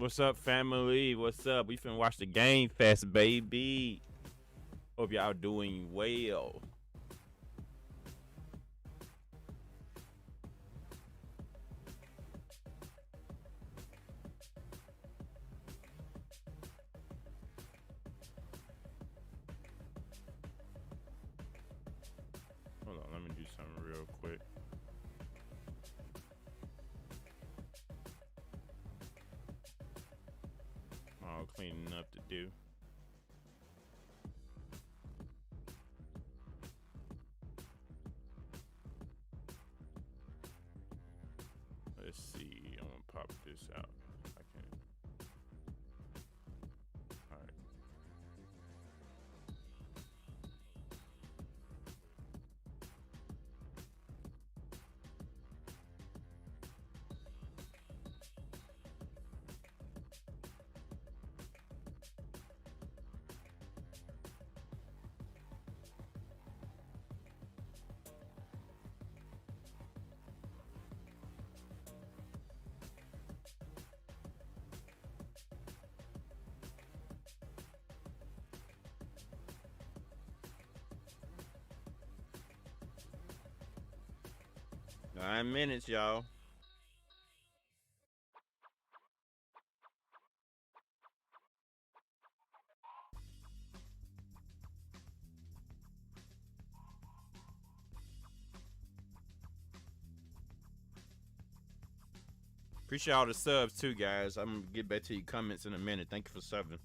What's up, family? What's up? We finna watch the Game Fest, baby. Hope y'all doing well. Hold on, let me do something real quick. All cleaning up to do. Let's see. I'm gonna pop this out. I can. All right. Nine minutes, y'all. Appreciate all the subs too, guys. I'm gonna get back to your comments in a minute. Thank you for subbing.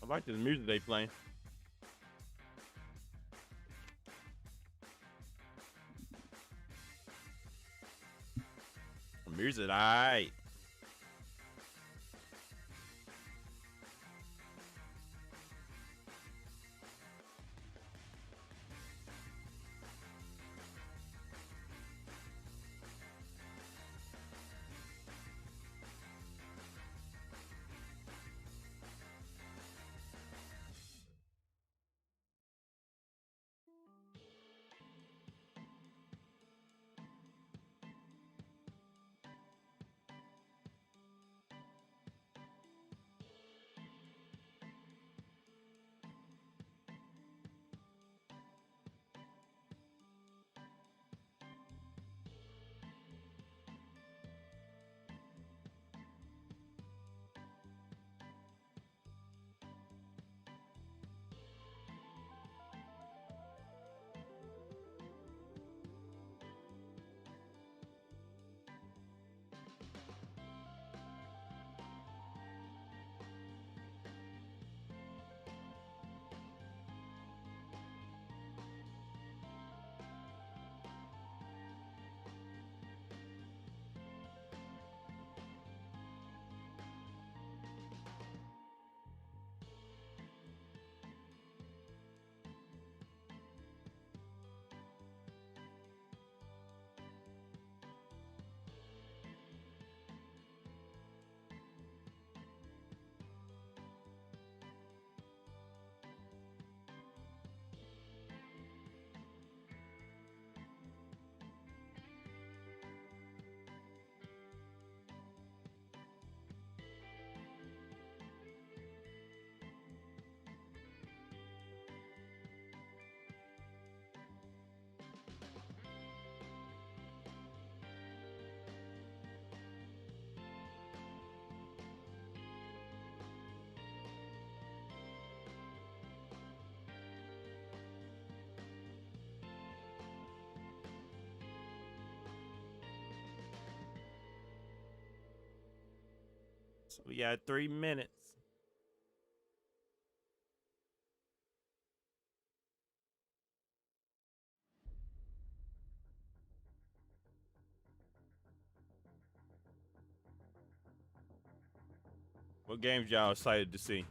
I like this music they playing. Music, alright. So we got 3 minutes. What games y'all excited to see?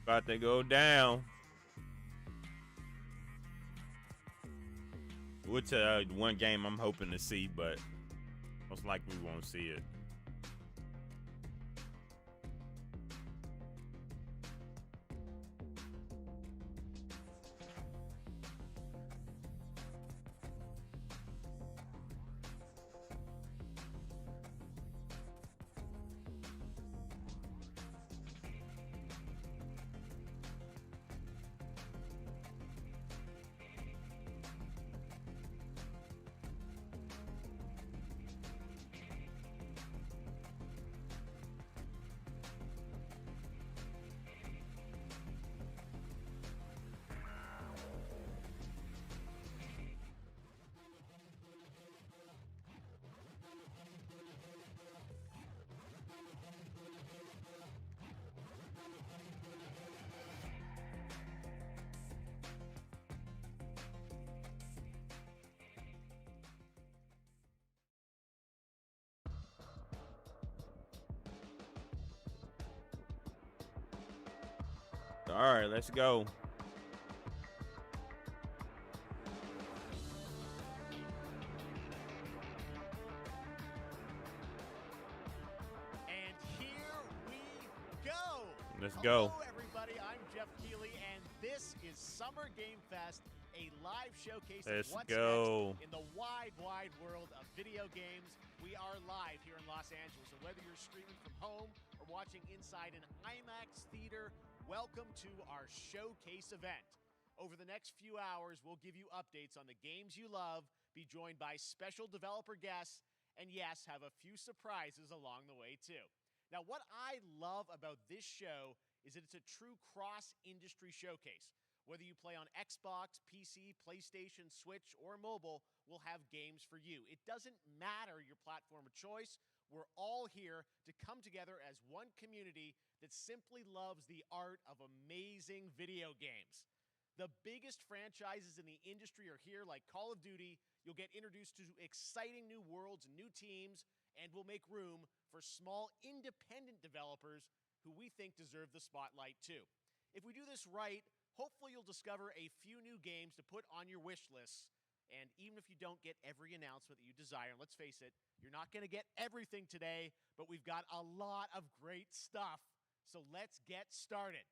About to go down. Which one game I'm hoping to see, but most likely we won't see it. All right, let's go. And here we go. Let's go. Hello, everybody. I'm Jeff Keighley, and this is Summer Game Fest, a live showcase of Let's what's go. next in the wide, wide world of video games. We are live here in Los Angeles, and whether you're streaming from home or watching inside an IMAX theater, welcome to our showcase event. Over the next few hours, we'll give you updates on the games you love, be joined by special developer guests, and yes, have a few surprises along the way too. Now, what I love about this show is that it's a true cross-industry showcase. Whether you play on Xbox, PC, PlayStation, Switch, or mobile, we'll have games for you. It doesn't matter your platform of choice. We're all here to come together as one community that simply loves the art of amazing video games. The biggest franchises in the industry are here, like Call of Duty. You'll get introduced to exciting new worlds and new teams, and we'll make room for small independent developers who we think deserve the spotlight too. If we do this right, hopefully you'll discover a few new games to put on your wish lists. And even if you don't get every announcement that you desire, and let's face it, you're not going to get everything today, but we've got a lot of great stuff. So let's get started.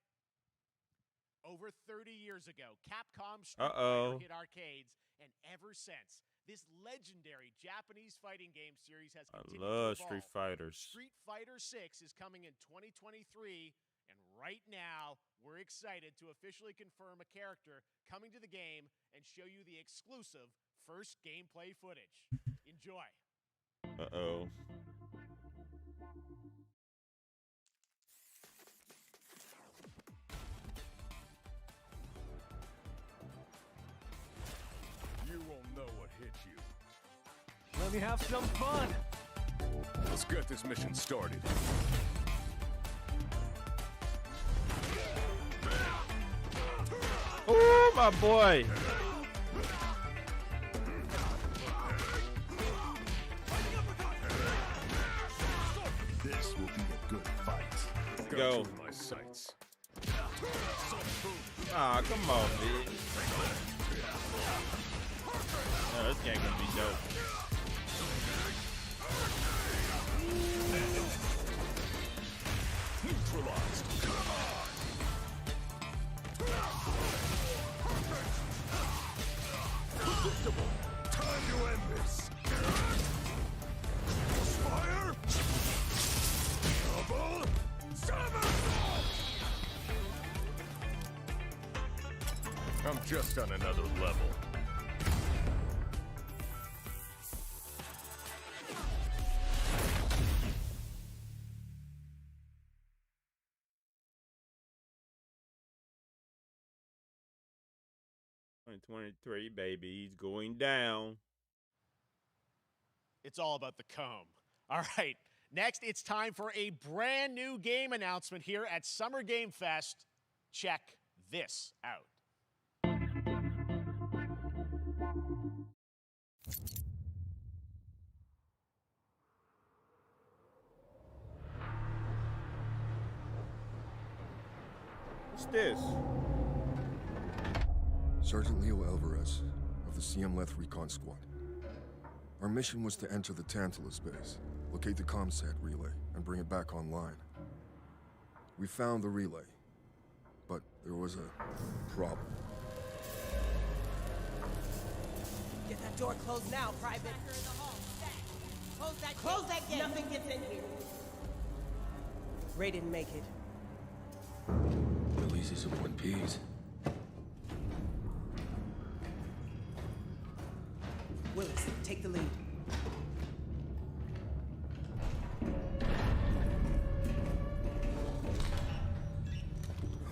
Over 30 years ago, Capcom Street Fighter hit arcades, and ever since, this legendary Japanese fighting game series has continued to evolve. Street Fighters. Street Fighter 6 is coming in 2023, and right now, we're excited to officially confirm a character coming to the game and show you the exclusive first gameplay footage. Enjoy. Uh-oh. You won't know what hit you. Let me have some fun! Let's get this mission started. Oh, my boy! This will be a good fight. Go. Through my sights. Ah, come on, man. Oh, this game gonna be dope. Neutralized. Predictable. Time to end this. Fire. Double. Somersault. I'm just on another level. '23, baby, he's going down. It's all about the comb. All right, next it's time for a brand new game announcement here at Summer Game Fest. Check this out. What's this? Sergeant Leo Alvarez of the CM Leth Recon Squad. Our mission was to enter the Tantalus base, locate the ComSat relay, and bring it back online. We found the relay, but there was a problem. Get that door closed now, Private. Close that gate. Nothing gets in here. Ray didn't make it. Releases of One Piece. Willis, take the lead.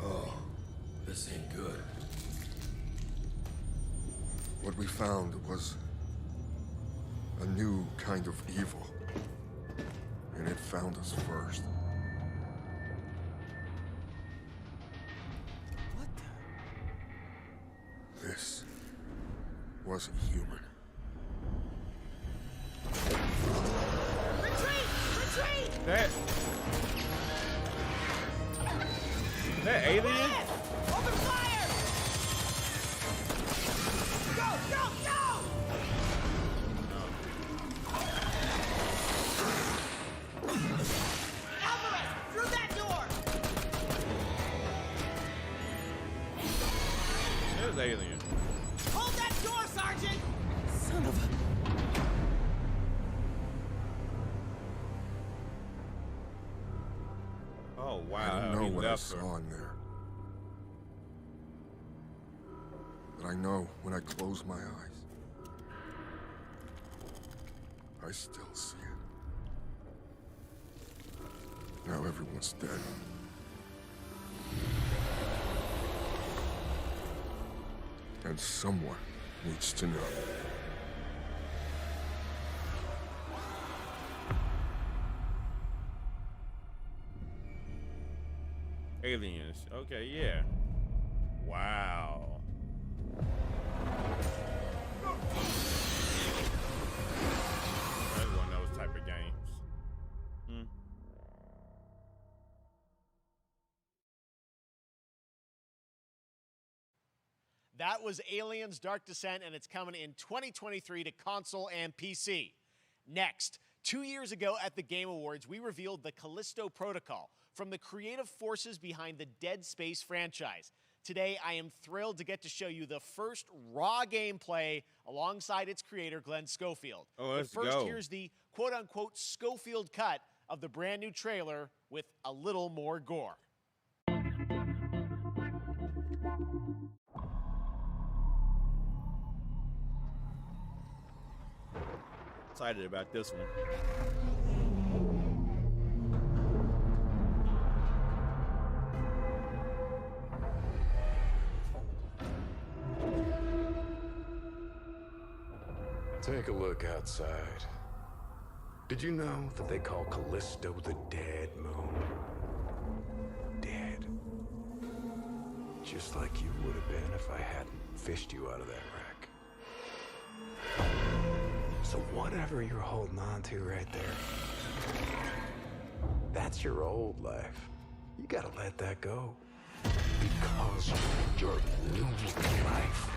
Oh, this ain't good. What we found was a new kind of evil. And it found us first. What the? This wasn't human. Retreat! Retreat! That alien? Open fire! Go, go, go! Alvarez, through that door! There's alien. Hold that door, Sergeant! Son of a... Oh, wow. I don't know he what I left her. saw in there. But I know when I close my eyes, I still see it. Now everyone's dead. And someone needs to know. Aliens. Okay, yeah. Wow. That's one of those type of games. Hmm. That was Aliens Dark Descent, and it's coming in 2023 to console and PC. Next, 2 years ago at the Game Awards, we revealed the Callisto Protocol from the creative forces behind the Dead Space franchise. Today, I am thrilled to get to show you the first raw gameplay alongside its creator, Glenn Schofield. Oh, let's but first, go. here's the quote-unquote Schofield cut of the brand new trailer with a little more gore. Excited about this one. Take a look outside. Did you know that they call Callisto the dead moon? Dead. Just like you would have been if I hadn't fished you out of that wreck. So whatever you're holding on to right there, that's your old life. You gotta let that go. Because your new life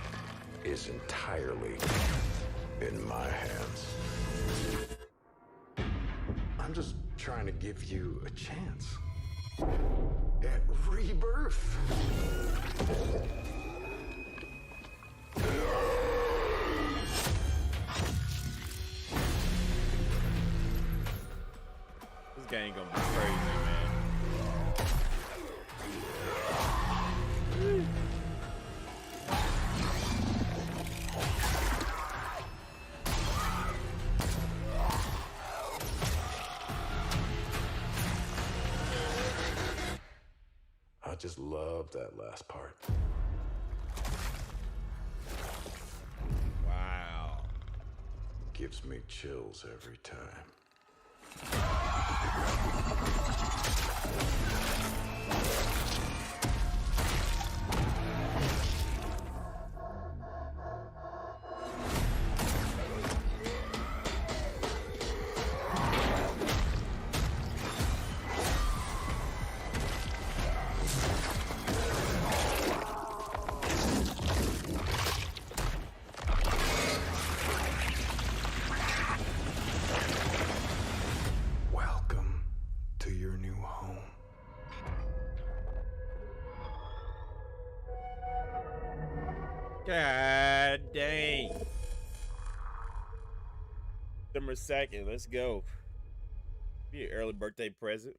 is entirely in my hands. I'm just trying to give you a chance at rebirth. This game gonna be crazy, man. I just love that last part. Wow. Gives me chills every time. Welcome to your new home. God dang. December 2nd, let's go. Be an early birthday present.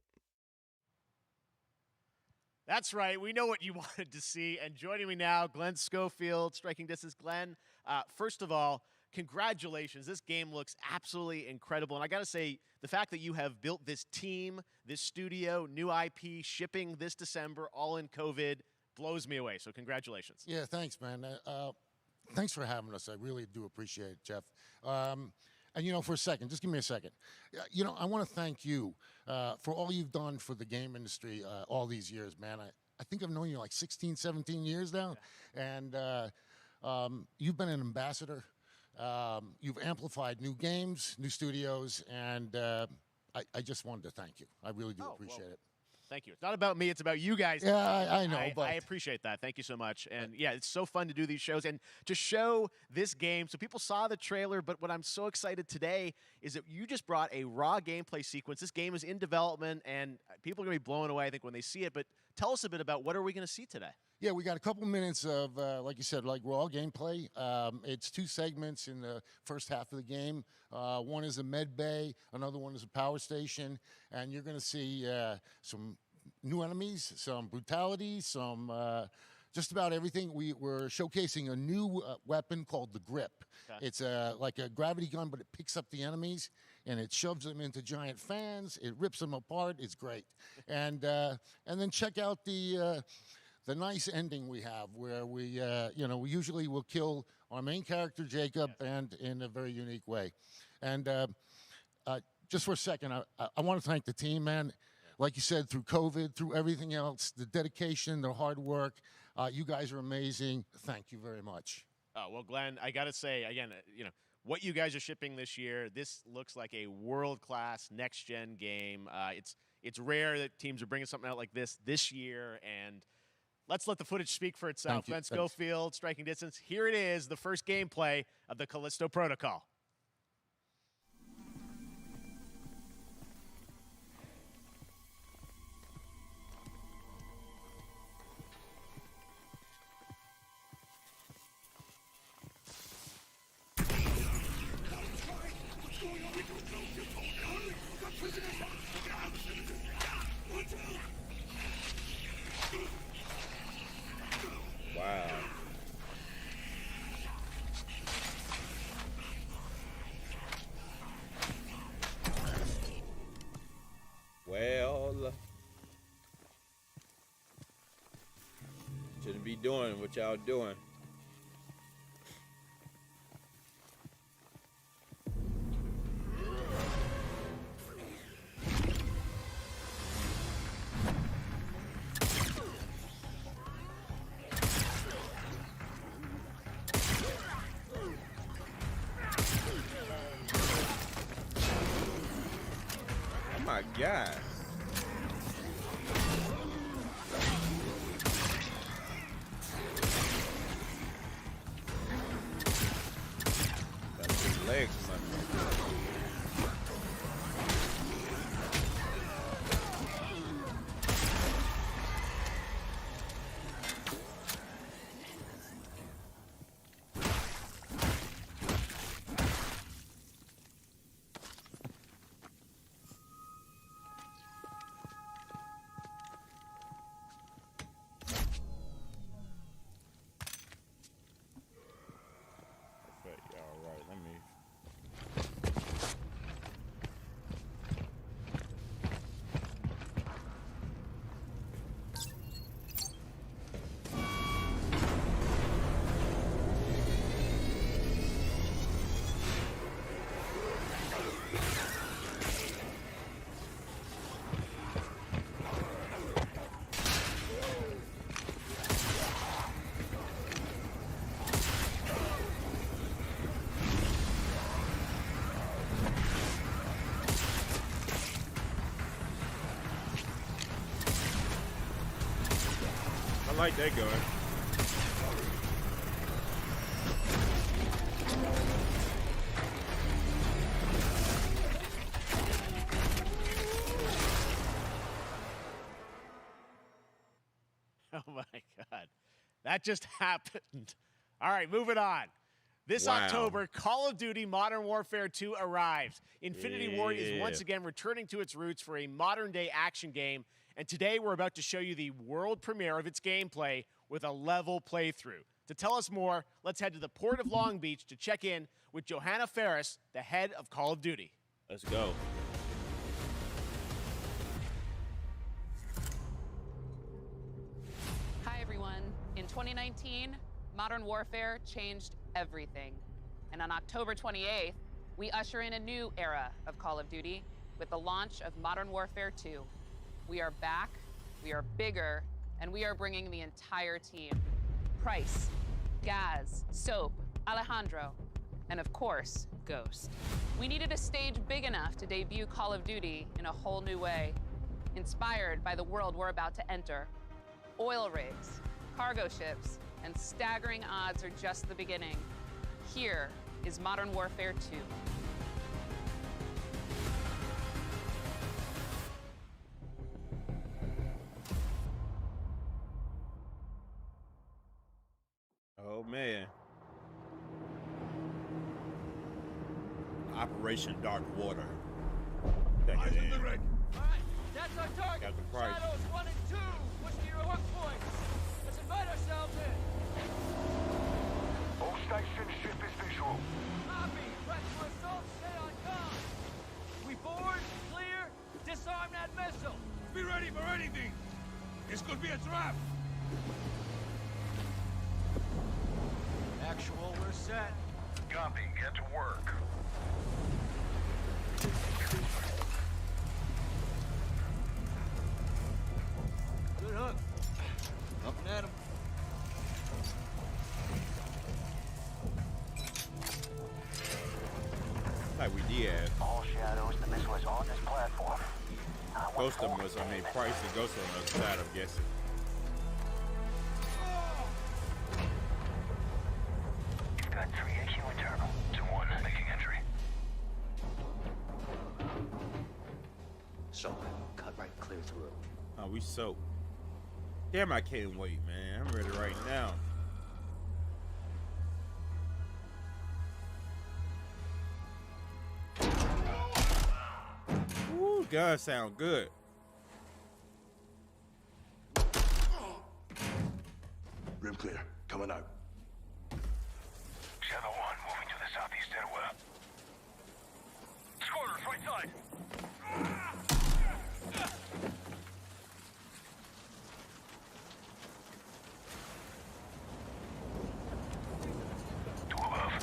That's right. We know what you wanted to see. And joining me now, Glenn Schofield, Striking Distance. Glenn, first of all, congratulations. This game looks absolutely incredible. And I got to say, the fact that you have built this team, this studio, new IP, shipping this December, all in COVID, blows me away. So congratulations. Yeah, thanks, man. Thanks for having us. I really do appreciate it, Jeff. And, you know, for a second, just give me a second. You know, I want to thank you for all you've done for the game industry all these years, man. I think I've known you like 16, 17 years now. Yeah. And you've been an ambassador. You've amplified new games, new studios, and I just wanted to thank you. I really do appreciate it. Thank you. It's not about me. It's about you guys. Yeah, I know. But I appreciate that. Thank you so much. And yeah, it's so fun to do these shows and to show this game. So people saw the trailer, but what I'm so excited today is that you just brought a raw gameplay sequence. This game is in development, and people are going to be blown away, I think, when they see it. But tell us a bit about what are we going to see today? Yeah, we got a couple minutes of, like you said, like raw gameplay. It's 2 segments in the first half of the game. One is a med bay, another one is a power station, and you're going to see some new enemies, some brutality, some just about everything. We're showcasing a new weapon called the Grip. Okay. It's like a gravity gun, but it picks up the enemies and it shoves them into giant fans. It rips them apart. It's great. And then check out the nice ending we have, where we we usually will kill our main character Jacob, and in a very unique way. And just for a second, I want to thank the team, man. Like you said, through COVID, through everything else, the dedication, the hard work, you guys are amazing. Thank you very much. Well, Glenn, I got to say, again, what you guys are shipping this year, this looks like a world-class next-gen game. It's rare that teams are bringing something out like this year, and Let's let the footage speak for itself. Thank you. Ben Thanks. Schofield, striking distance. Here it is, the first gameplay of the Callisto Protocol. Wow. Well, shouldn't be doing what y'all doing. Oh my God. That's his legs, man. Okay, all right, let me. I like that going. Oh my God. That just happened. All right, moving on. This Wow. October, Call of Duty Modern Warfare 2 arrives. Infinity Ward is once Yeah. again returning to its roots for a modern-day action game, and today we're about to show you the world premiere of its gameplay with a level playthrough. To tell us more, let's head to the port of Long Beach to check in with Johanna Ferris, the head of Call of Duty. Let's go. Hi, everyone. In 2019, Modern Warfare changed everything. And on October 28th, we usher in a new era of Call of Duty with the launch of Modern Warfare 2. We are back, we are bigger, and we are bringing the entire team. Price, Gaz, Soap, Alejandro, and of course, Ghost. We needed a stage big enough to debut Call of Duty in a whole new way, inspired by the world we're about to enter. Oil rigs, cargo ships, and staggering odds are just the beginning. Here is Modern Warfare 2. Oh man. Operation Dark Water. Check it in. All right, that's our target. Got the price. Shadows 1 and 2. Push to your hook points. Let's invite ourselves in. All station ship is visual. Copy. Press for assault. Stay on comm. We board, clear, disarm that missile. Be ready for anything. This could be a trap. Actual, we're set. Copy. Get to work. Good hook. Up and at him. Like we did. All shadows, the missile is on this platform. Ghost of us, I mean, Price and Ghost on the other side, I'm guessing. So, cut right clear through. Oh, we soaked. Damn, I can't wait, man. I'm ready right now. Ooh, guns sound good. Rim clear. Coming out. Shadow 1 moving to the southeast stairwell. Squatters, right side. Two above.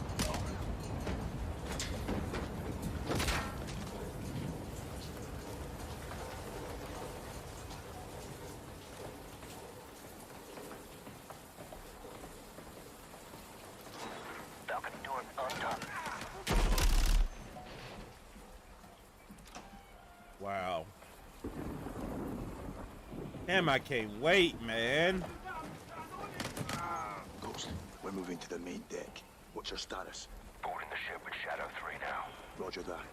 Balcony door undone. Wow. Damn, I can't wait, man. Ghost, we're moving to the main deck. What's your status? Boarding the ship with Shadow 3 now. Roger that.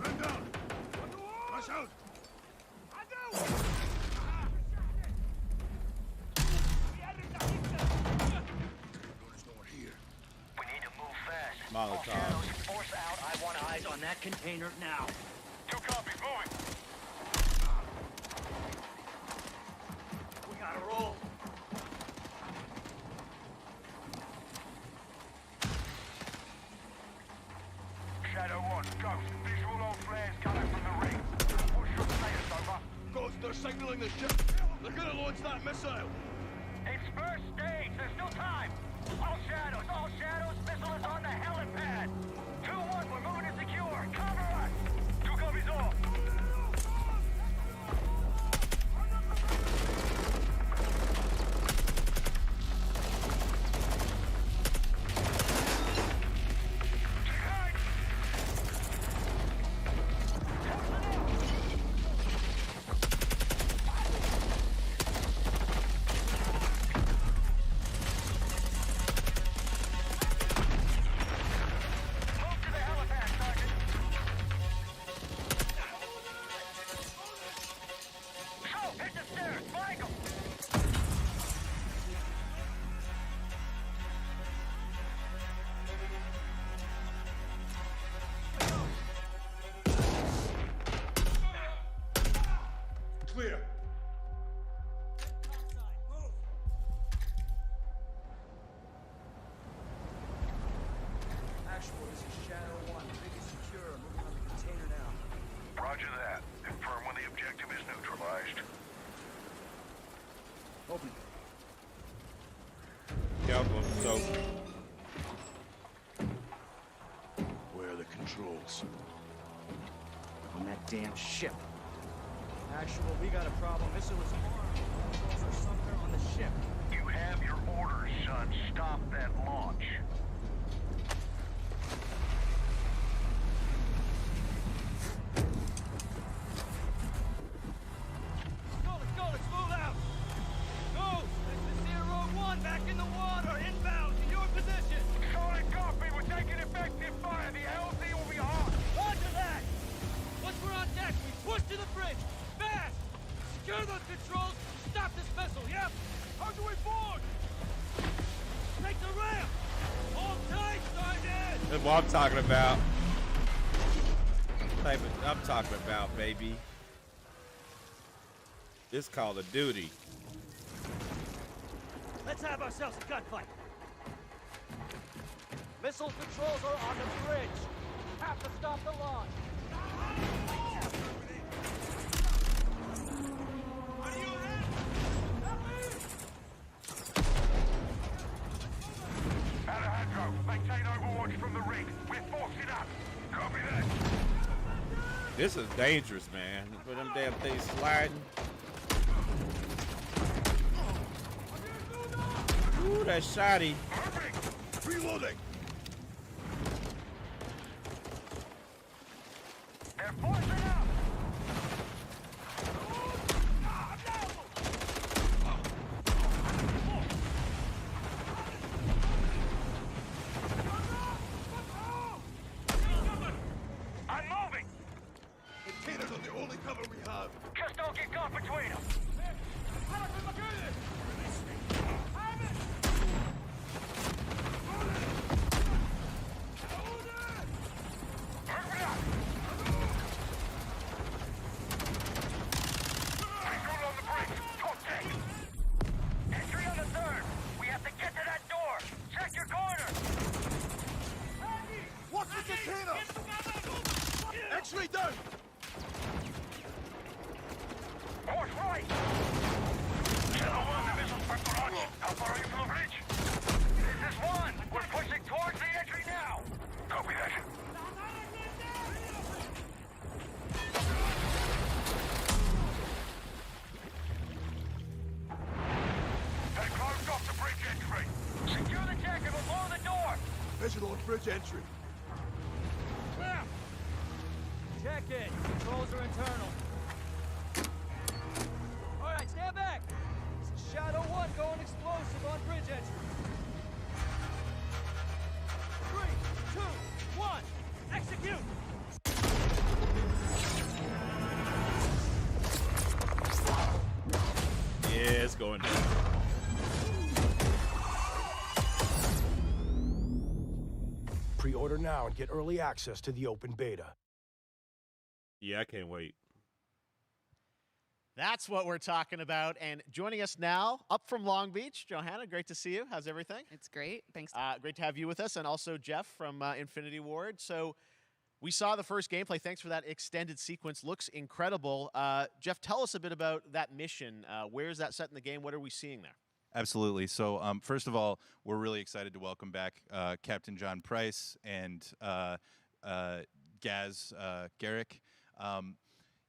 Man down! Rush out! We need to move fast. Molotov. Force out. I want eyes on that container now. 2 copies, moving. We gotta roll. Shadow 1, Ghost. Visual on flares coming from the ring. What's your status, over? Ghost, they're signaling the ship. They're gonna launch that missile. It's first stage. There's still time. All shadows. Missile is on the helipad. 2-1, we're moving to secure. Cover us. 2 copies off. Move to the helipad, Sergeant. Go, hit the stairs. Flank 'em. Clear. Actual, this is Shadow 1. Rig is secure. Moving on the container now. Roger that. Confirm when the objective is neutralized. Open. Careful. So, Where are the controls? On that damn ship. Actual, we got a problem. Missile was armed. Controls are somewhere on the ship. You have your orders, son. Stop that launch. Let's move out! Go! This is Zero 1 back in the water, inbound to your position! Solid copy. We're taking effective fire. The LZ will be hot. Roger that! Once we're on deck, we push to the bridge! Fast! Secure those controls! Stop this missile, yep! How do we board? Take the ramp! Hold tight, Sergeant! that's what I'm talking about. Type of, I'm talking about, baby. This Call of Duty. Let's have ourselves a gunfight! Missile controls are on the bridge! Have to stop the launch! Alejandro, maintain overwatch from the ring. We're forcing up. Copy that. This is dangerous, man. For them damn things sliding. Ooh, that shotty. Reloading. They're forcing up. Containers are the only cover we have. Just don't get caught between them. Entry on the third. We have to get to that door. Check your corner. Watch the container! X-ray down! Course right. Shadow 1, the missile's Percorati. How far are you from the bridge? This is 1. We're pushing towards the entry now. Copy that. They closed off the bridge entry. Secure the deck and we'll blow the door. Visual on bridge entry. Check it. Controls are internal. All right, stand back. This is Shadow 1 going explosive on bridge entry. 3, 2, 1. Execute. Yeah, it's going down. Pre-order now and get early access to the open beta. Yeah, I can't wait. That's what we're talking about. And joining us now, up from Long Beach, Johanna, great to see you. How's everything? It's great. Thanks. Great to have you with us, and also Jeff from Infinity Ward. So we saw the first gameplay. Thanks for that extended sequence. Looks incredible. Jeff, tell us a bit about that mission. Where is that set in the game? What are we seeing there? Absolutely. So first of all, we're really excited to welcome back Captain John Price and Gaz Garrick.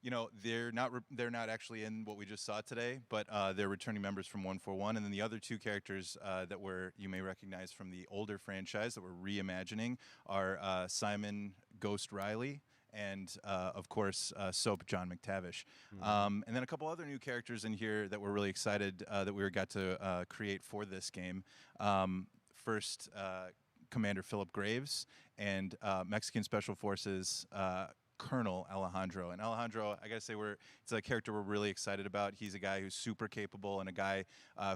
You know, they're not actually in what we just saw today, but they're returning members from 141, and then the other two characters that you may recognize from the older franchise that we're reimagining are Simon Ghost Riley and of course Soap John McTavish, and then a couple other new characters in here that we're really excited that we got to create for this game. First, Commander Philip Graves and Mexican Special Forces Colonel Alejandro. And Alejandro, I gotta say, it's a character we're really excited about. He's a guy who's super capable and a guy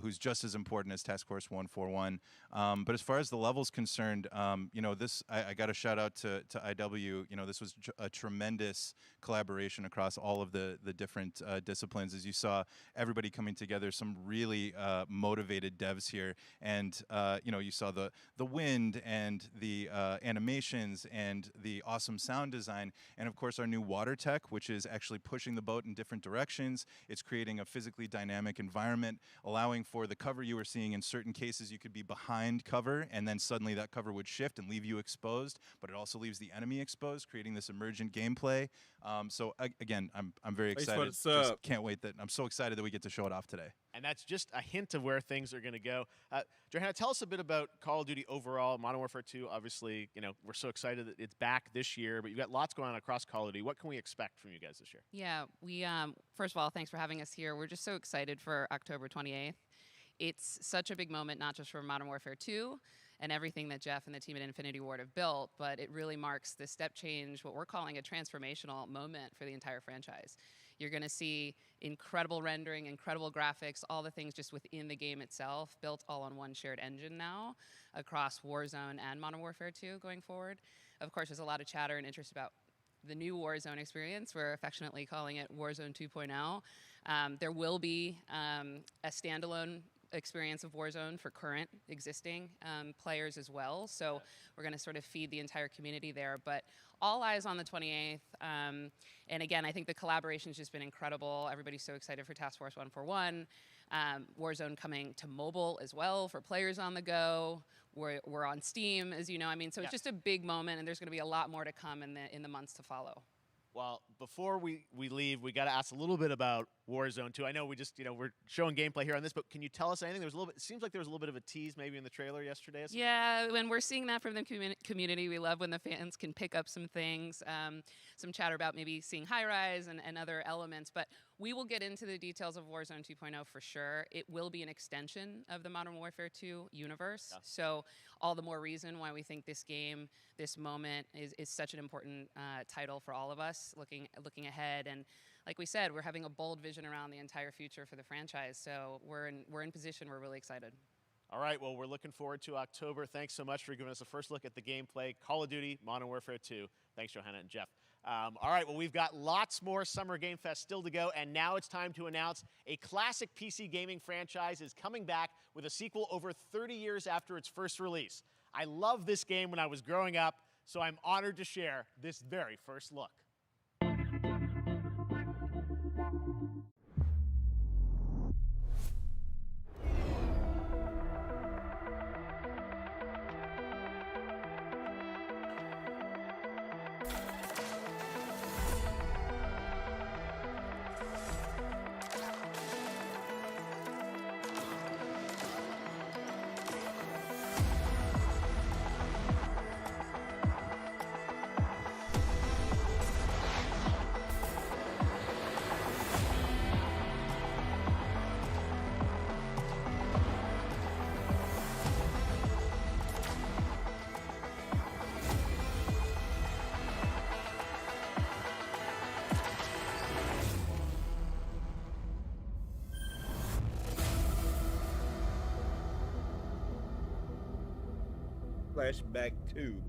who's just as important as Task Force 141. But as far as the level's concerned, you know, I got a shout out to IW. You know, this was a tremendous collaboration across all of the different disciplines. As you saw, everybody coming together, some really motivated devs here. And, you know, you saw the wind and the animations and the awesome sound design. And of course, our new water tech, which is actually pushing the boat in different directions. It's creating a physically dynamic environment, allowing for the cover you were seeing. In certain cases, you could be behind cover, and then suddenly that cover would shift and leave you exposed, but it also leaves the enemy exposed, creating this emergent gameplay. Again, I'm very excited. Just can't wait I'm so excited that we get to show it off today. And that's just a hint of where things are going to go. Johanna, tell us a bit about Call of Duty overall. Modern Warfare 2, obviously, you know, we're so excited that it's back this year, but you've got lots going on across Call of Duty. What can we expect from you guys this year? Yeah, we first of all, thanks for having us here. We're just so excited for October 28th. It's such a big moment, not just for Modern Warfare 2 and everything that Jeff and the team at Infinity Ward have built, but it really marks this step change, what we're calling a transformational moment for the entire franchise. You're going to see incredible rendering, incredible graphics, all the things just within the game itself, built all on one shared engine now across Warzone and Modern Warfare 2 going forward. Of course, there's a lot of chatter and interest about the new Warzone experience. We're affectionately calling it Warzone 2.0. There will be a standalone experience of Warzone for current existing players as well. So we're going to sort of feed the entire community there. But all eyes on the 28th. And again, I think the collaboration's just been incredible. Everybody's so excited for Task Force 141. Warzone coming to mobile as well for players on the go. We're on Steam, as you know. I mean, so it's just a big moment, and there's going to be a lot more to come in the months to follow. Well, before we leave, we got to ask a little bit about Warzone 2. I know we just, we're showing gameplay here on this, but can you tell us anything? It seems like there was a little bit of a tease maybe in the trailer yesterday. Yeah, when we're seeing that from the community, we love when the fans can pick up some things, some chatter about maybe seeing high rise and other elements, but we will get into the details of Warzone 2.0 for sure. It will be an extension of the Modern Warfare 2 universe, so all the more reason why we think this game, this moment is such an important title for all of us looking ahead. And like we said, we're having a bold vision around the entire future for the franchise, so we're in position. We're really excited. All right, well, we're looking forward to October. Thanks so much for giving us a first look at the gameplay. Call of Duty, Modern Warfare 2. Thanks, Johanna and Jeff. All right, well, we've got lots more Summer Game Fest still to go, and now it's time to announce a classic PC gaming franchise is coming back with a sequel over 30 years after its first release. I loved this game when I was growing up, so I'm honored to share this very first look. Flashback 2.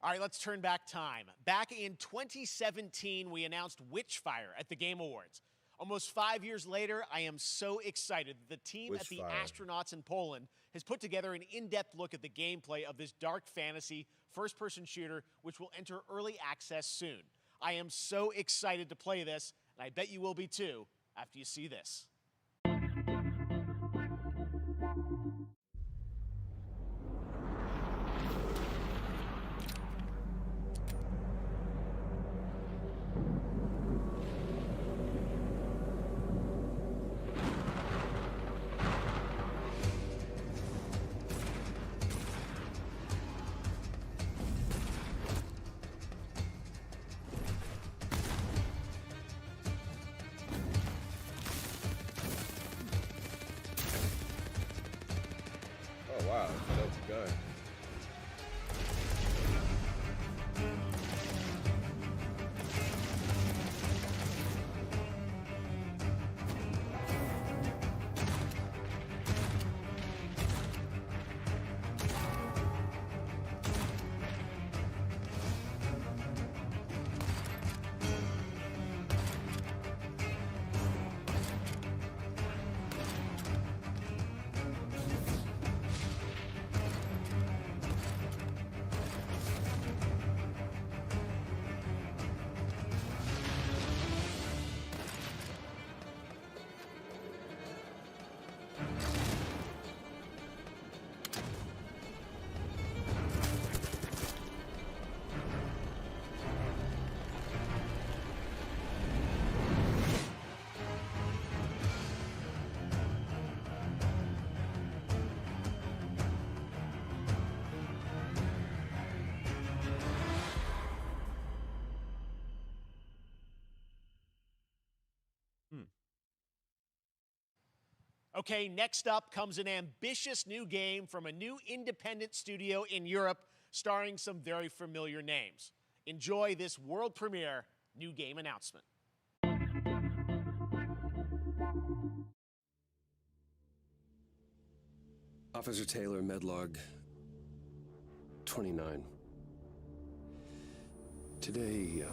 All right, let's turn back time. Back in 2017, we announced Witchfire at the Game Awards. Almost 5 years later, I am so excited that the team at the Astronauts in Poland has put together an in-depth look at the gameplay of this dark fantasy first-person shooter, which will enter early access soon. I am so excited to play this, and I bet you will be too after you see this. Oh wow, that's a gun. Okay, next up comes an ambitious new game from a new independent studio in Europe starring some very familiar names. Enjoy this world premiere new game announcement. Officer Taylor, Medlog 29. Today,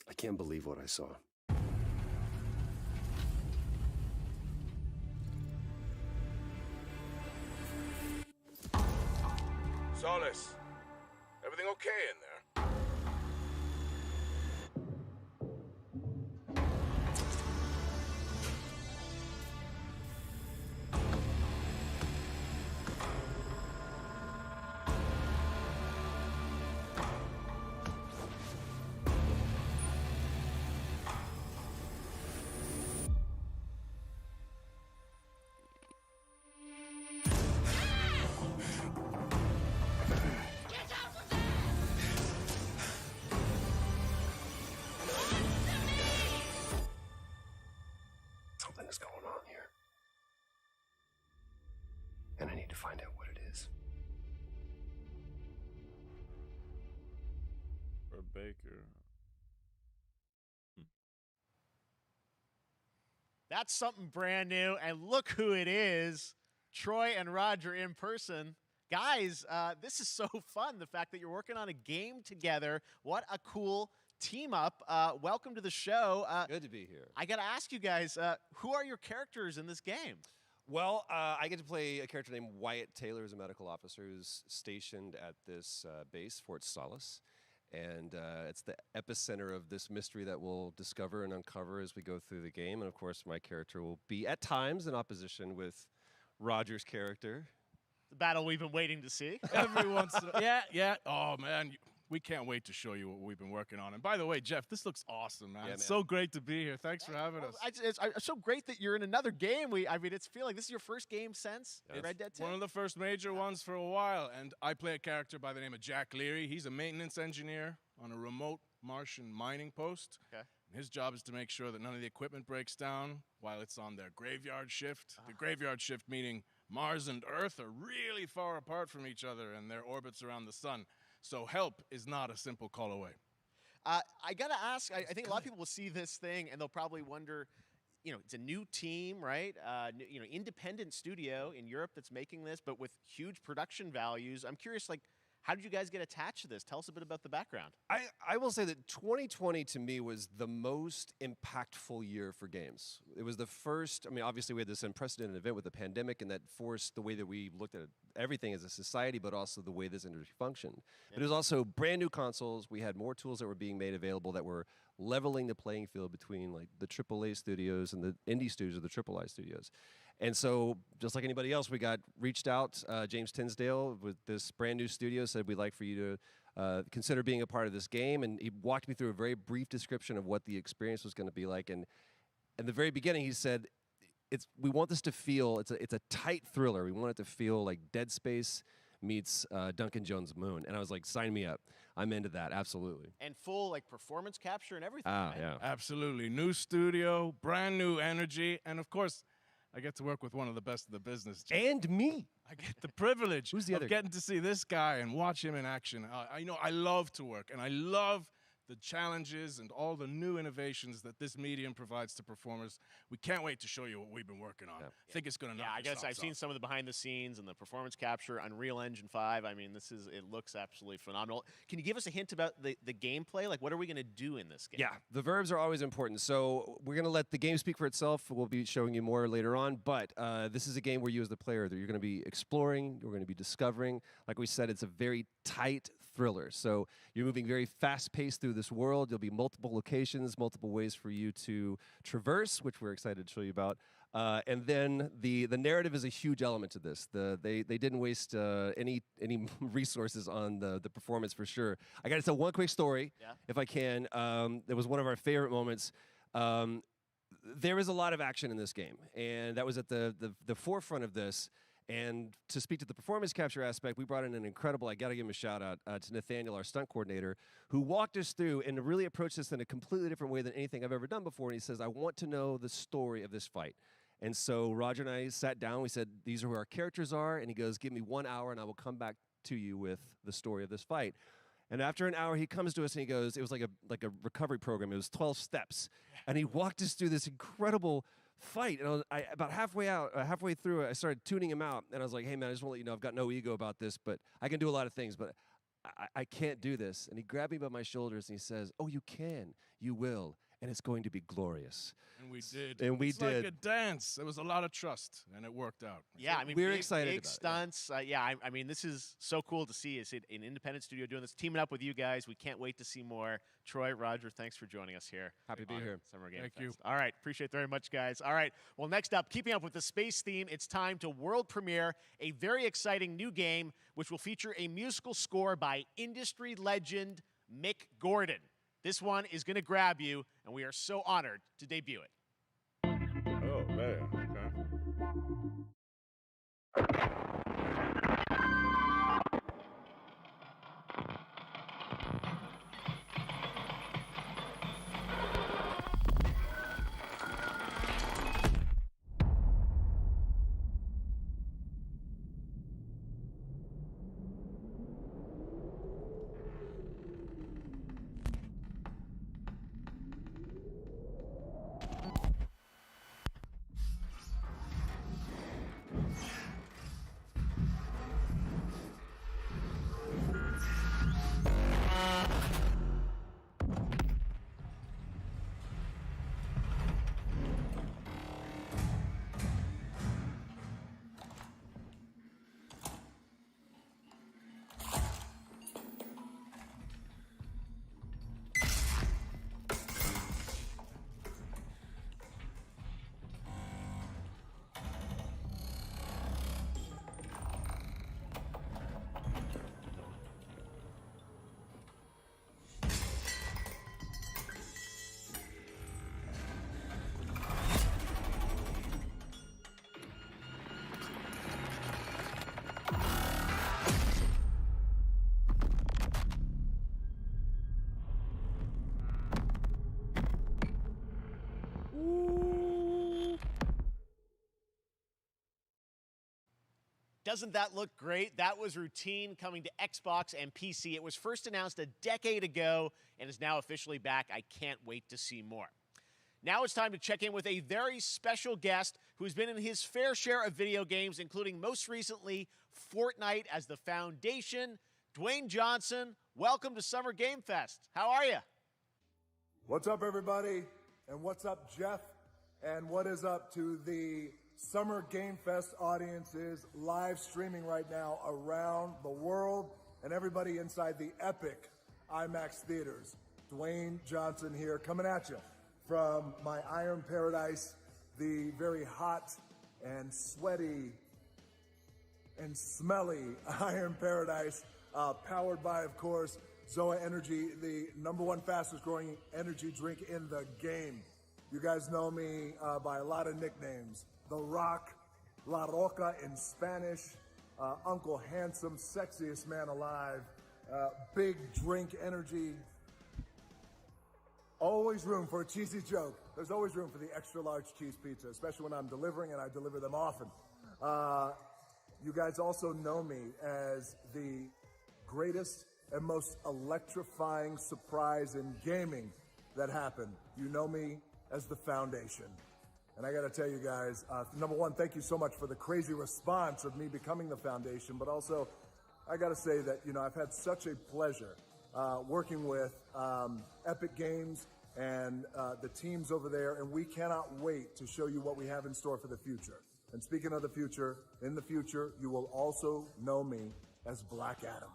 I can't believe what I saw. Solis, everything okay in there? find out what it is. For Baker. That's something brand new, and look who it is. Troy and Roger in person. Guys, this is so fun, the fact that you're working on a game together. What a cool team up. Welcome to the show. Good to be here. I got to ask you guys, who are your characters in this game? Well, I get to play a character named Wyatt Taylor, who's a medical officer who's stationed at this base, Fort Solace. And it's the epicenter of this mystery that we'll discover and uncover as we go through the game. And of course, my character will be at times in opposition with Roger's character. The battle we've been waiting to see. Every once in a yeah. Oh, man. We can't wait to show you what we've been working on. And by the way, Jeff, this looks awesome, man. Yeah, It's man. so great to be here. Thanks for having us. It's so great that you're in another game. It's feeling like this is your first game since Red Dead 2. One of the first major ones for a while. And I play a character by the name of Jack Leary. He's a maintenance engineer on a remote Martian mining post. Okay. And his job is to make sure that none of the equipment breaks down while it's on their graveyard shift. The graveyard shift meaning Mars and Earth are really far apart from each other and their orbits around the sun. So help is not a simple call away. I got to ask, I think a lot of people will see this thing and they'll probably wonder, it's a new team, right? Independent studio in Europe that's making this, but with huge production values. I'm curious, how did you guys get attached to this? Tell us a bit about the background. I will say that 2020 to me was the most impactful year for games. It was the first, obviously we had this unprecedented event with the pandemic and that forced the way that we looked at everything as a society, but also the way this industry functioned. Yeah. But it was also brand new consoles. We had more tools that were being made available that were leveling the playing field between the AAA studios and the indie studios or the AAA studios. And so, just like anybody else, we got reached out. James Tinsdale with this brand new studio said, we'd like for you to consider being a part of this game. And he walked me through a very brief description of what the experience was going to be like. And in the very beginning, he said, we want this to feel, it's a tight thriller. We want it to feel like Dead Space meets Duncan Jones' Moon. And I was like, sign me up. I'm into that, absolutely. And full performance capture and everything. Ah, right? yeah. Absolutely. New studio, brand new energy, and of course, I get to work with one of the best of the business. And me. I get the privilege Who's the other? Getting to see this guy and watch him in action. I love to work, and I love the challenges and all the new innovations that this medium provides to performers. We can't wait to show you what we've been working on. I think it's going to knock I guess I've seen some of the behind the scenes and the performance capture, Unreal Engine 5. It looks absolutely phenomenal. Can you give us a hint about the gameplay? What are we going to do in this game? Yeah, the verbs are always important. So we're going to let the game speak for itself. We'll be showing you more later on. But this is a game where you as the player, you're going to be exploring, you're going to be discovering. Like we said, it's a very tight thriller. So you're moving very fast-paced through this world. There'll be multiple locations, multiple ways for you to traverse, which we're excited to show you about. And then the narrative is a huge element to this. They didn't waste any resources on the performance for sure. I got to tell one quick story, if I can. It was one of our favorite moments. There is a lot of action in this game, and that was at the forefront of this. And to speak to the performance capture aspect, we brought in an incredible, I got to give him a shout out to Nathaniel, our stunt coordinator, who walked us through and really approached this in a completely different way than anything I've ever done before. And he says, I want to know the story of this fight. And so Roger and I sat down, we said, these are who our characters are. And he goes, give me 1 hour and I will come back to you with the story of this fight. And after an hour, he comes to us and he goes, it was like a recovery program. It was 12 steps. And he walked us through this incredible fight. And about halfway through it, I started tuning him out. And I was like, hey, man, I just want to let you know I've got no ego about this, but I can do a lot of things, but I can't do this. And he grabbed me by my shoulders and he says, oh, you can. You will. And it's going to be glorious. And we did. And we it's did. Like a dance. There was a lot of trust, and it worked out. Yeah, we're excited big about stunts. This is so cool to see. It's an independent studio doing this, teaming up with you guys. We can't wait to see more. Troy, Roger, thanks for joining us here. Happy to be here. Summer Game Thank Fest. you. All right, appreciate it very much, guys. All right, well, next up, keeping up with the space theme, it's time to world premiere a very exciting new game, which will feature a musical score by industry legend Mick Gordon. This one is going to grab you, and we are so honored to debut it. Oh, man. Okay. doesn't that look great? That was Routine coming to Xbox and PC. It was first announced a decade ago and is now officially back. I can't wait to see more. Now it's time to check in with a very special guest who's been in his fair share of video games, including most recently Fortnite as the foundation. Dwayne Johnson, welcome to Summer Game Fest. How are you? What's up, everybody? And what's up, Jeff? And what is up to the Summer Game Fest audiences live streaming right now around the world and everybody inside the epic IMAX theaters. Dwayne Johnson here, coming at you from my Iron Paradise, the very hot and sweaty and smelly Iron Paradise, powered by, of course, Zoa Energy, the #1 fastest growing energy drink in the game. You guys know me by a lot of nicknames. The Rock, La Roca in Spanish, Uncle Handsome, sexiest man alive, big drink energy. Always room for a cheesy joke. There's always room for the extra large cheese pizza, especially when I'm delivering, and I deliver them often. You guys also know me as the greatest and most electrifying surprise in gaming that happened. You know me as the Foundation. And I gotta tell you guys, #1, thank you so much for the crazy response of me becoming the Foundation, but also I gotta say that, I've had such a pleasure working with Epic Games and the teams over there, and we cannot wait to show you what we have in store for the future. And speaking of the future, in the future, you will also know me as Black Adam.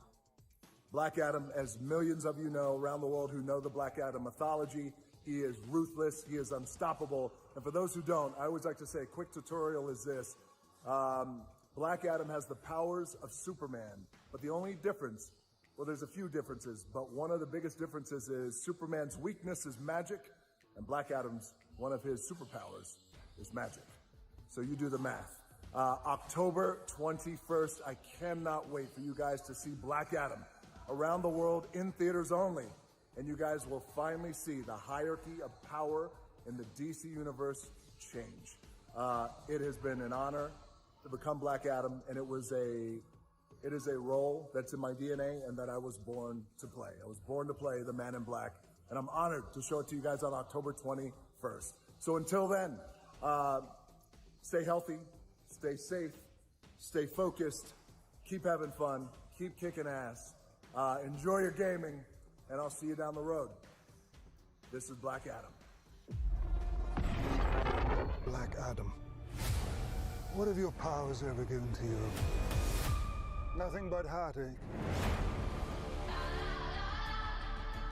Black Adam, as millions of you know around the world who know the Black Adam mythology, he is ruthless, he is unstoppable. And for those who don't, I always like to say a quick tutorial is this. Black Adam has the powers of Superman, but the only difference, well, there's a few differences, but one of the biggest differences is Superman's weakness is magic, and Black Adam's, one of his superpowers, is magic. So you do the math. October 21st, I cannot wait for you guys to see Black Adam around the world in theaters only. And you guys will finally see the hierarchy of power in the DC universe change. It has been an honor to become Black Adam, and it is a role that's in my DNA and that I was born to play. I was born to play the Man in Black, and I'm honored to show it to you guys on October 21st. So until then, stay healthy, stay safe, stay focused, keep having fun, keep kicking ass, enjoy your gaming, and I'll see you down the road. This is Black Adam. Black Adam, what have your powers ever given to you? Nothing but heartache.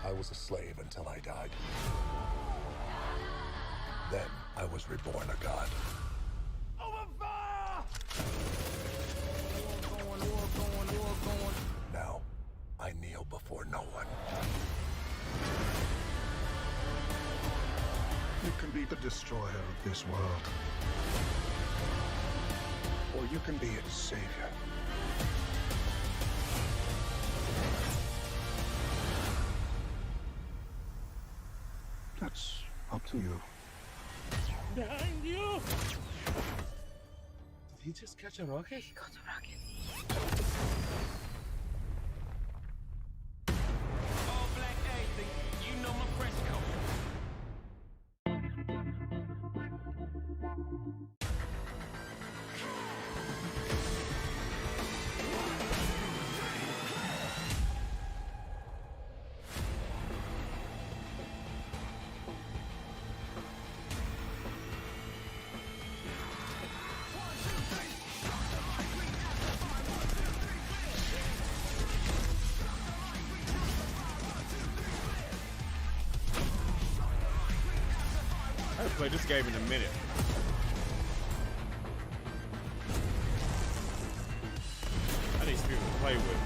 I was a slave until I died. Then I was reborn a god. Open fire! War going. Now, I kneel before no one. You can be the destroyer of this world. Or you can be its savior. That's up to you. Behind you! Did he just catch a rocket? He got a rocket. All black anything, you know my press code. I haven't played this game in a minute. I need some people to play with.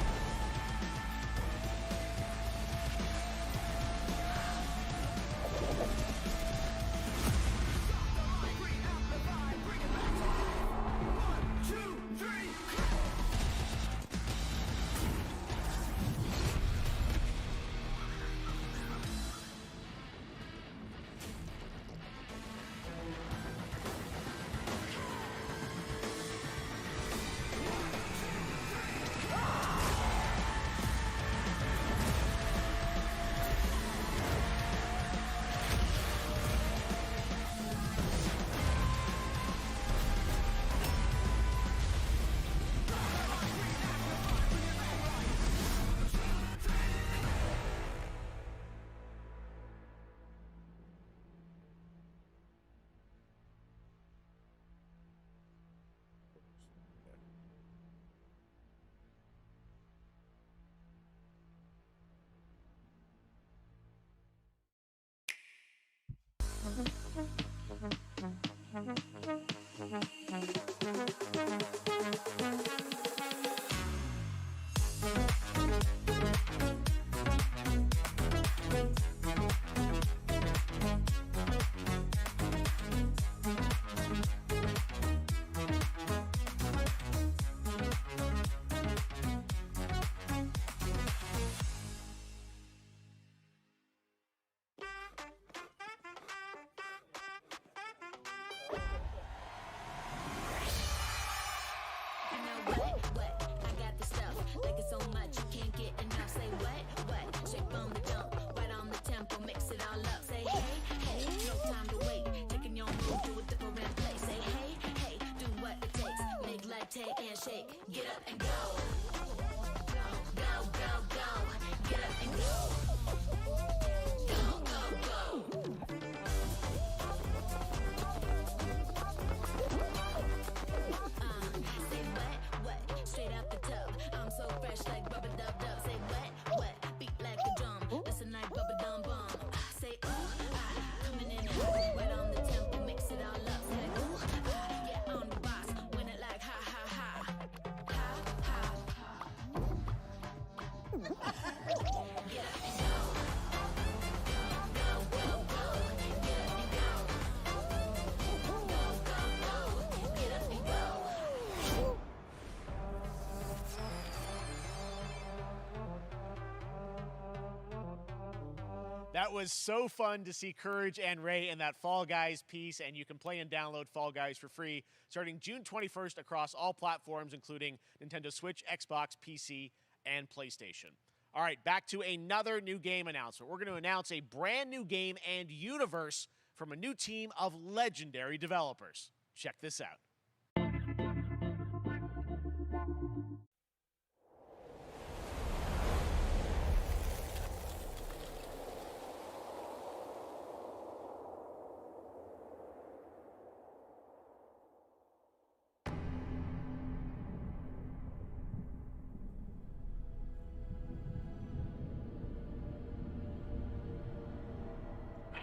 That was so fun to see Courage and Ray in that Fall Guys piece, and you can play and download Fall Guys for free starting June 21st across all platforms, including Nintendo Switch, Xbox, PC, and PlayStation. All right, back to another new game announcement. We're going to announce a brand new game and universe from a new team of legendary developers. Check this out.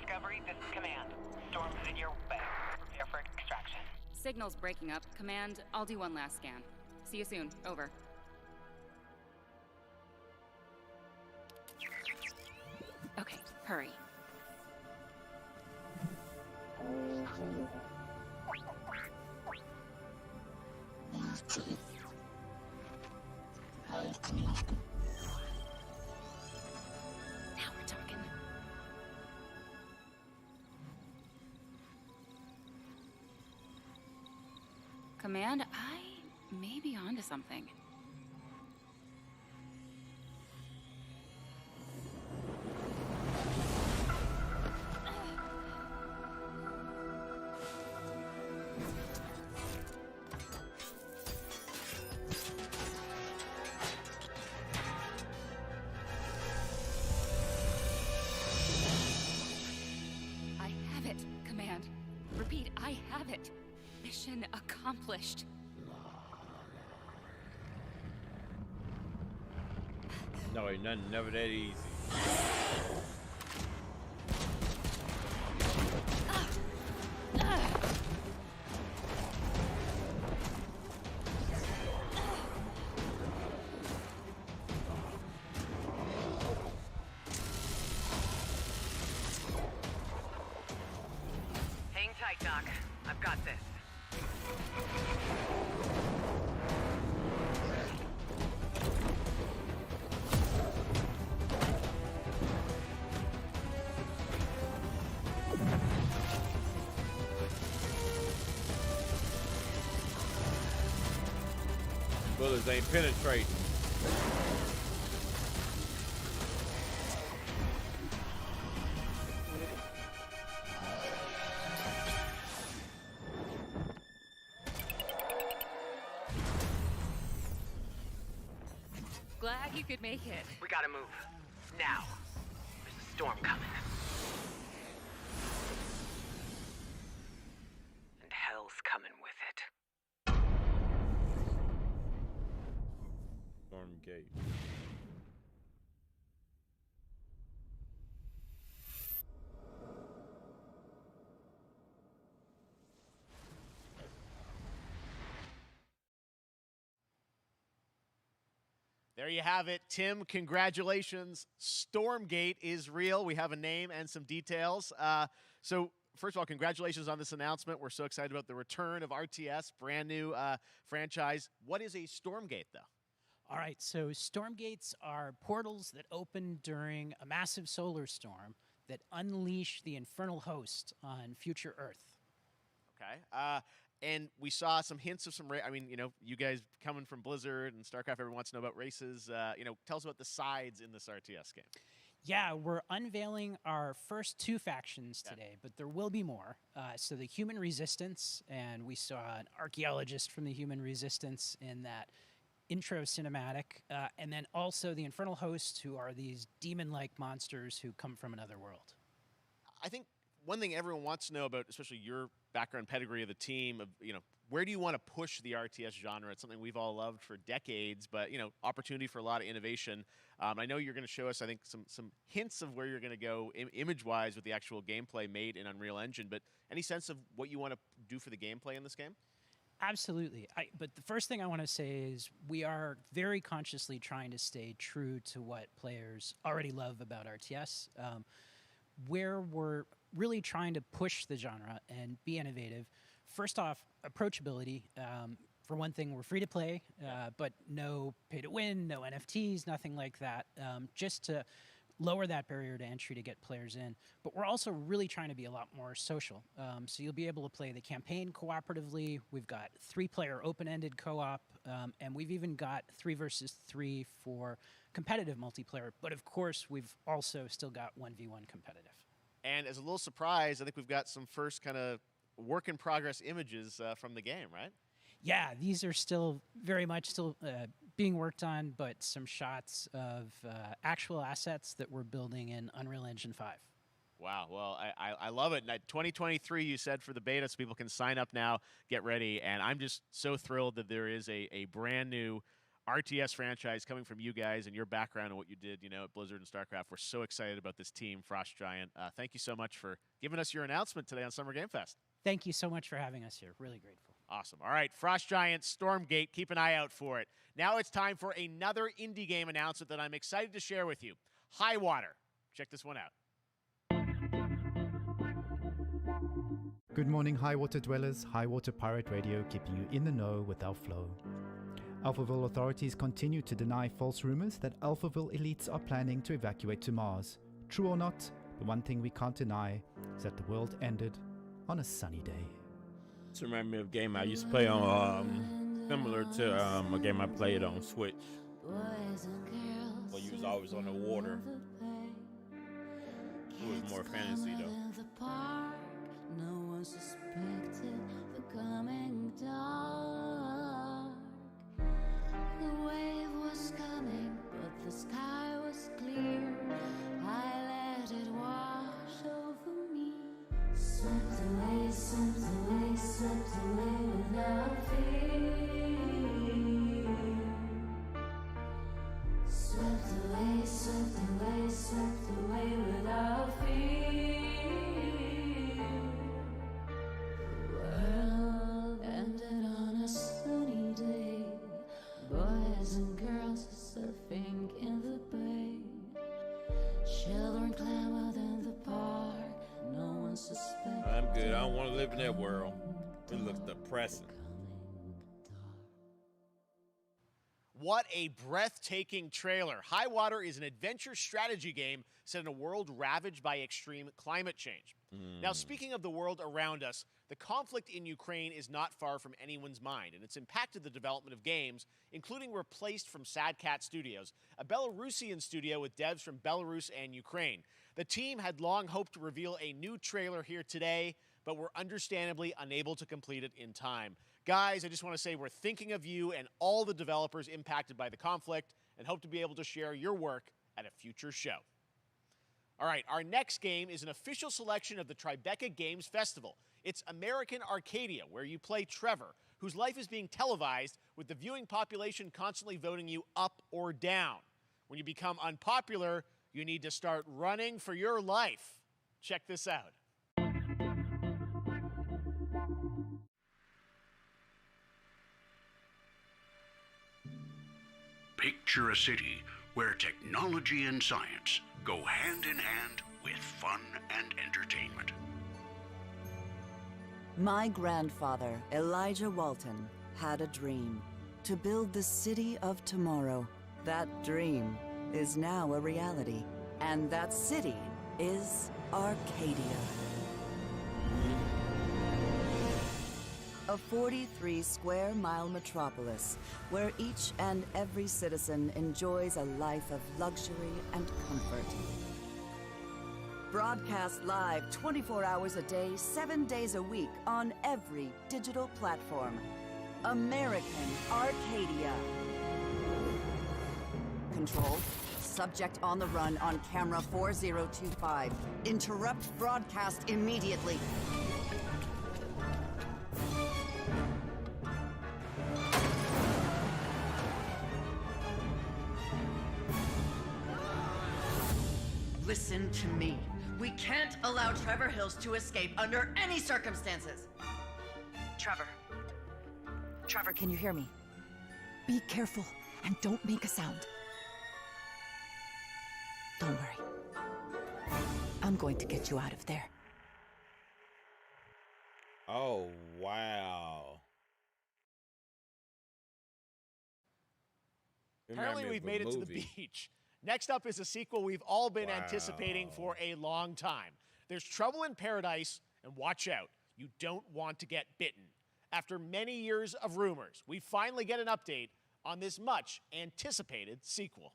Discovery, this is Command. Storm's in your way. Prepare for extraction. Signal's breaking up. Command, I'll do one last scan. See you soon. Over. Okay, hurry. Now we're talking. Command, I may be onto something. I have it, Command. Repeat, I have it. Mission accomplished. No, ain't nothing never that easy. Hang tight, Doc. I've got this. Bullets ain't penetrating. Glad you could make it. We gotta move. Now. There's a storm coming. And hell's coming with it. Storm gate. There you have it. Tim, congratulations. Stormgate is real. We have a name and some details. So first of all, congratulations on this announcement. We're so excited about the return of RTS, brand new franchise. What is a Stormgate, though? All right, so Stormgates are portals that open during a massive solar storm that unleash the infernal host on future Earth. Okay. And we saw some hints of some I mean, you know, you guys coming from Blizzard and StarCraft, everyone wants to know about races. You know, tell us about the sides in this RTS game. Yeah, we're unveiling our first 2 factions today, but there will be more. So the Human Resistance, and we saw an archaeologist from the Human Resistance in that intro cinematic, and then also the Infernal Hosts, who are these demon-like monsters who come from another world. I think one thing everyone wants to know about, especially your background pedigree of the team, of, you know, where do you want to push the RTS genre? It's something we've all loved for decades, but, you know, opportunity for a lot of innovation. I know you're going to show us, I think, some hints of where you're going to go image-wise with the actual gameplay made in Unreal Engine, but any sense of what you want to do for the gameplay in this game? Absolutely. But the first thing I want to say is we are very consciously trying to stay true to what players already love about RTS. Where we're really trying to push the genre and be innovative. First off, approachability. For one thing, we're free to play, but no pay to win, no NFTs, nothing like that. Just to lower that barrier to entry to get players in. But we're also really trying to be a lot more social. So you'll be able to play the campaign cooperatively. We've got 3-player open-ended co-op, and we've even got 3 versus 3 for competitive multiplayer. But of course, we've also still got 1v1 competitive. And as a little surprise, I think we've got some first kind of work-in-progress images from the game, right? Yeah, these are still very much still being worked on, but some shots of actual assets that we're building in Unreal Engine 5. Wow, well, I love it. 2023, you said, for the beta, so people can sign up now, get ready, and I'm just so thrilled that there is a brand new RTS franchise coming from you guys and your background and what you did, you know, at Blizzard and StarCraft. We're so excited about this team, Frost Giant. Thank you so much for giving us your announcement today on Summer Game Fest. Thank you so much for having us here. Really grateful. Awesome. All right, Frost Giant, Stormgate, keep an eye out for it. Now it's time for another indie game announcement that I'm excited to share with you. High Water. Check this one out. Good morning, High Water dwellers. High Water Pirate Radio, keeping you in the know with our flow. Alphaville authorities continue to deny false rumors that Alphaville elites are planning to evacuate to Mars. True or not, the one thing we can't deny is that the world ended on a sunny day. This reminds me of a game I used to play on, similar to a game I played on Switch. Well, you was always on the water. It was more fantasy, though. No one suspected the coming dark. The wave was coming, but the sky was clear. I let it wash over me. Swept away, swept away, swept away without fear. Swept away, swept away, swept away without fear. The world ended on a sunny day. Boys and girls surfing in the bay. Children clamored in the park. No one suspected. I'm good. I don't want to live in that world. It looks depressing. What a breathtaking trailer. High Water is an adventure strategy game set in a world ravaged by extreme climate change. Now, speaking of the world around us, the conflict in Ukraine is not far from anyone's mind, and it's impacted the development of games, including Replaced from Sad Cat Studios, a Belarusian studio with devs from Belarus and Ukraine. The team had long hoped to reveal a new trailer here today, but were understandably unable to complete it in time. Guys, I just want to say we're thinking of you and all the developers impacted by the conflict and hope to be able to share your work at a future show. All right, our next game is an official selection of the Tribeca Games Festival. It's American Arcadia, where you play Trevor, whose life is being televised with the viewing population constantly voting you up or down. When you become unpopular, you need to start running for your life. Check this out. Picture Picture a city where technology and science go hand in hand with fun and entertainment. My grandfather, Elijah Walton, had a dream to build the city of tomorrow. That dream is now a reality, and that city is Arcadia. A 43-square-mile metropolis where each and every citizen enjoys a life of luxury and comfort. Broadcast live 24 hours a day, 7 days a week on every digital platform. American Arcadia. Control. Subject on the run on camera 4025. Interrupt broadcast immediately. Listen to me. We can't allow Trevor Hills to escape under any circumstances. Trevor. Trevor, can you hear me? Be careful and don't make a sound. Don't worry. I'm going to get you out of there. Oh, wow. Apparently we've made it to the beach. Next up is a sequel we've all been anticipating for a long time. There's Trouble in Paradise, and watch out, you don't want to get bitten. After many years of rumors, we finally get an update on this much anticipated sequel.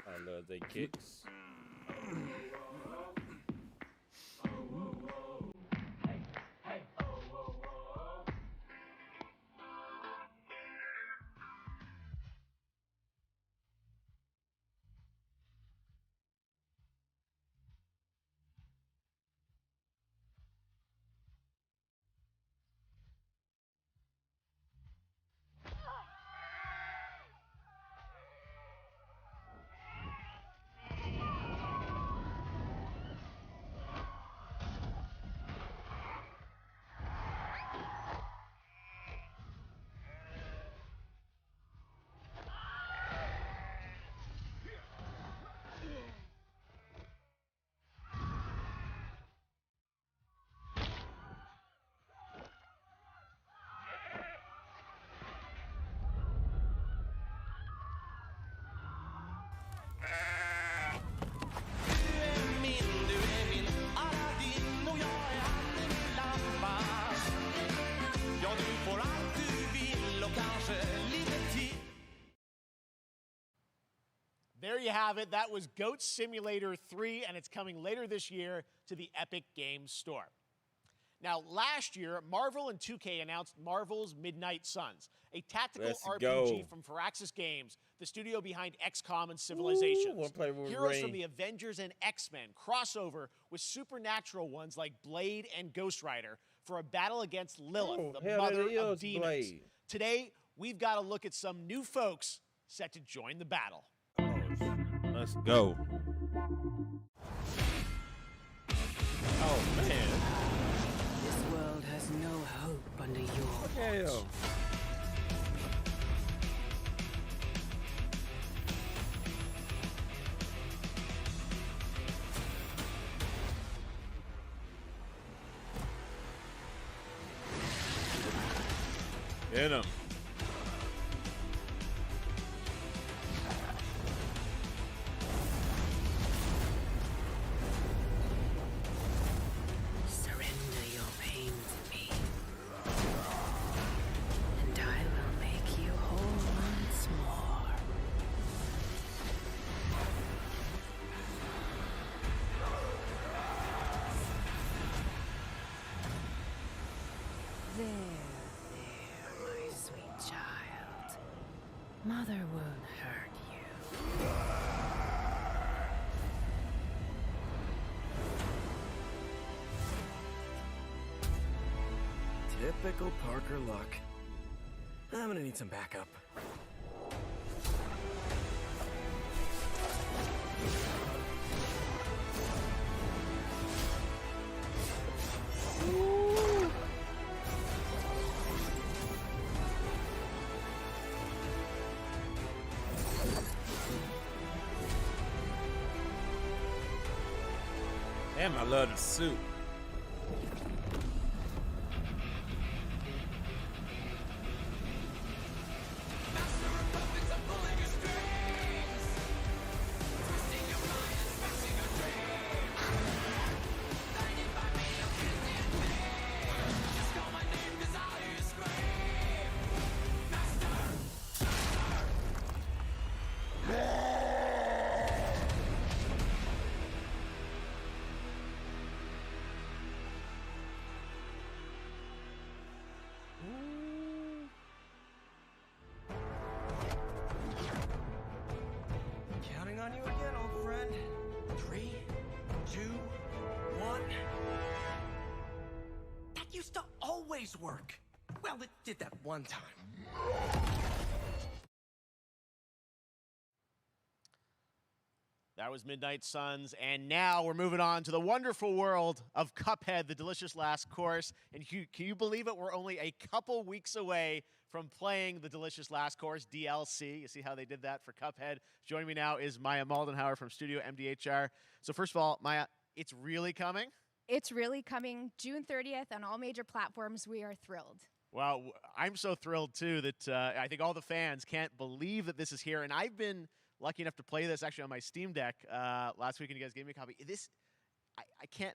I love they kicks. There you have it. That was Goat Simulator 3, and it's coming later this year to the Epic Games Store. Now, last year, Marvel and 2K announced Marvel's Midnight Suns, a tactical RPG from Firaxis Games, the studio behind XCOM and Civilizations. Heroes from the Avengers and X-Men crossover with supernatural ones like Blade and Ghost Rider for a battle against Lilith, the mother of demons. Blade. Today, we've got to look at some new folks set to join the battle. Let's go. Oh, man. This world has no hope under your Hell. Get him. Mother won't hurt you. Typical Parker luck. I'm gonna need some backup. Damn, I love the suit. Counting on you again, old friend. 3, 2, 1. That used to always work. Well, it did that one time. That was Midnight Suns, and now we're moving on to the wonderful world of Cuphead, the delicious last course. And can you believe it? We're only a couple weeks away from playing the delicious last course, DLC. You see how they did that for Cuphead? Joining me now is Maya Moldenhauer from Studio MDHR. So first of all, Maya, it's really coming? It's really coming June 30th on all major platforms. We are thrilled. Well, I'm so thrilled, too, that I think all the fans can't believe that this is here. And I've been lucky enough to play this actually on my Steam Deck last week, and you guys gave me a copy. I can't.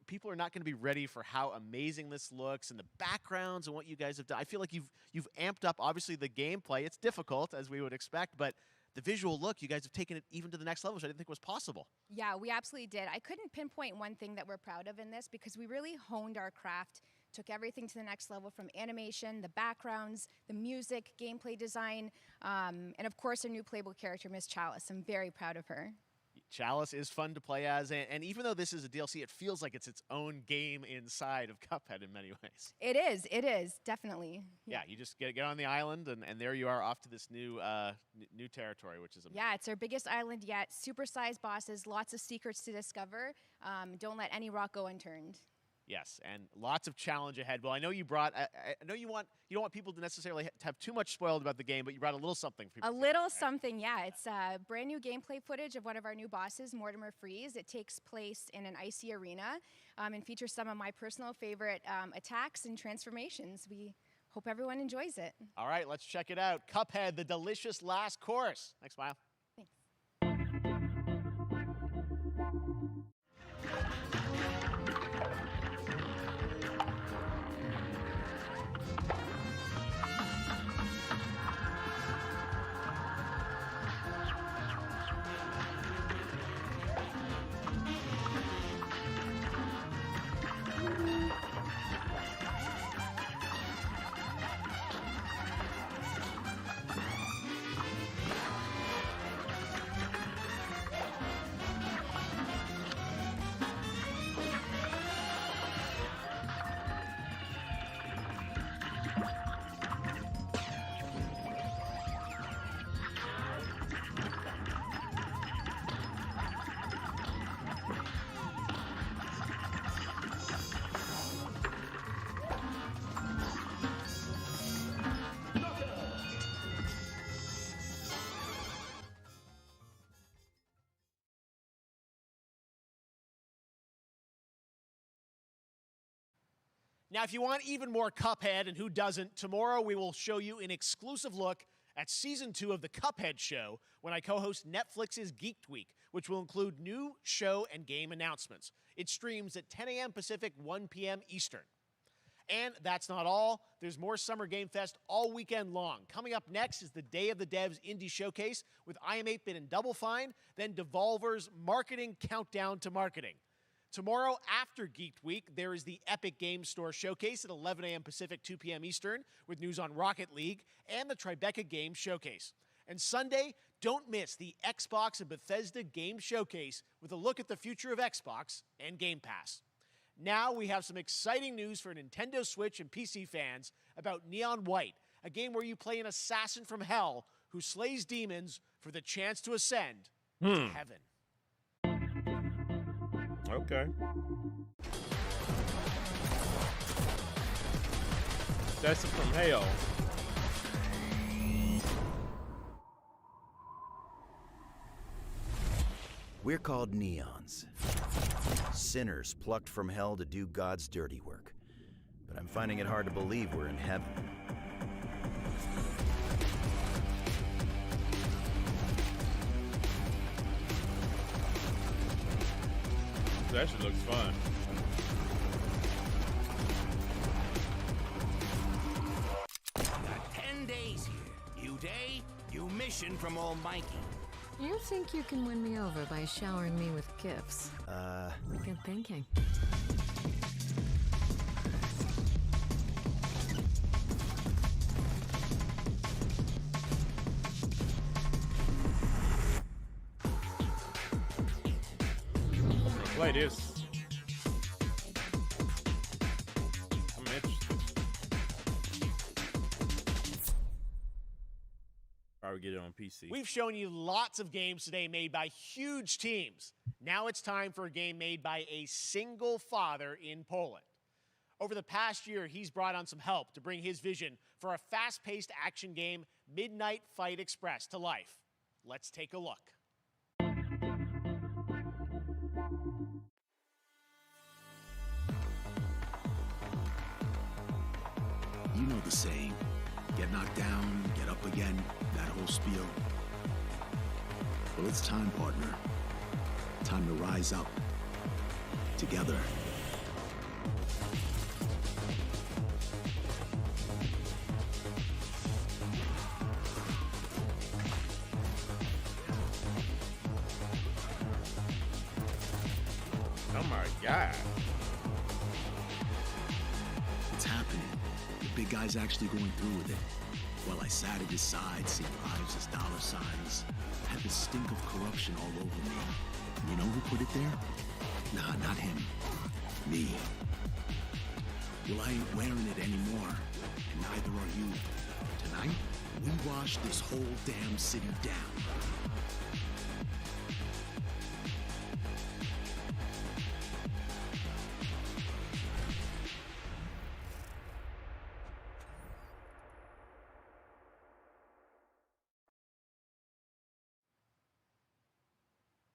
People are not going to be ready for how amazing this looks and the backgrounds and what you guys have done. I feel like you've amped up, obviously, the gameplay. It's difficult, as we would expect, but the visual look, you guys have taken it even to the next level, which I didn't think was possible. Yeah, we absolutely did. I couldn't pinpoint one thing that we're proud of in this because we really honed our craft, took everything to the next level from animation, the backgrounds, the music, gameplay design, and of course, our new playable character, Miss Chalice. I'm very proud of her. Chalice is fun to play as, and even though this is a DLC, it feels like it's its own game inside of Cuphead in many ways. It is, definitely. Yeah, you just get on the island, and there you are off to this new new territory, which is amazing. Yeah, it's our biggest island yet. Supersized bosses, lots of secrets to discover. Don't let any rock go unturned. Yes, and lots of challenge ahead. Well, I know you brought. I know you don't want people to necessarily have too much spoiled about the game, but you brought a little something for people. A little something, yeah. It's brand new gameplay footage of one of our new bosses, Mortimer Freeze. It takes place in an icy arena and features some of my personal favorite attacks and transformations. We hope everyone enjoys it. All right, let's check it out. Cuphead, the delicious last course. Thanks, Smile. Now, if you want even more Cuphead, and who doesn't, tomorrow we will show you an exclusive look at Season 2 of the Cuphead Show when I co-host Netflix's Geeked Week, which will include new show and game announcements. It streams at 10 a.m. Pacific, 1 p.m. Eastern. And that's not all. There's more Summer Game Fest all weekend long. Coming up next is the Day of the Devs Indie Showcase with IM8-Bit and Double Fine, then Devolver's Marketing Countdown to Marketing. Tomorrow, after Geeked Week, there is the Epic Games Store Showcase at 11 a.m. Pacific, 2 p.m. Eastern, with news on Rocket League and the Tribeca Games Showcase. And Sunday, don't miss the Xbox and Bethesda Games Showcase with a look at the future of Xbox and Game Pass. Now we have some exciting news for Nintendo Switch and PC fans about Neon White, a game where you play an assassin from hell who slays demons for the chance to ascend to heaven. Okay. That's from hell. We're called neons. Sinners plucked from hell to do God's dirty work. But I'm finding it hard to believe we're in heaven. That actually looks fun. Got 10 days here. New day, new mission from Almighty. You think you can win me over by showering me with gifts? Good thinking. Play this. I'm interested. Probably get it on PC. We've shown you lots of games today made by huge teams. Now it's time for a game made by a single father in Poland. Over the past year, he's brought on some help to bring his vision for a fast-paced action game, Midnight Fight Express, to life. Let's take a look. You know the saying, get knocked down, get up again, that whole spiel. Well, it's time, partner. Time to rise up. Together. Oh my God. It's happening. The big guy's actually going through with it. While I sat at his side, seeing lives as dollar signs, I had the stink of corruption all over me. You know who put it there? Nah, not him. Me. Well, I ain't wearing it anymore, and neither are you. Tonight, we wash this whole damn city down.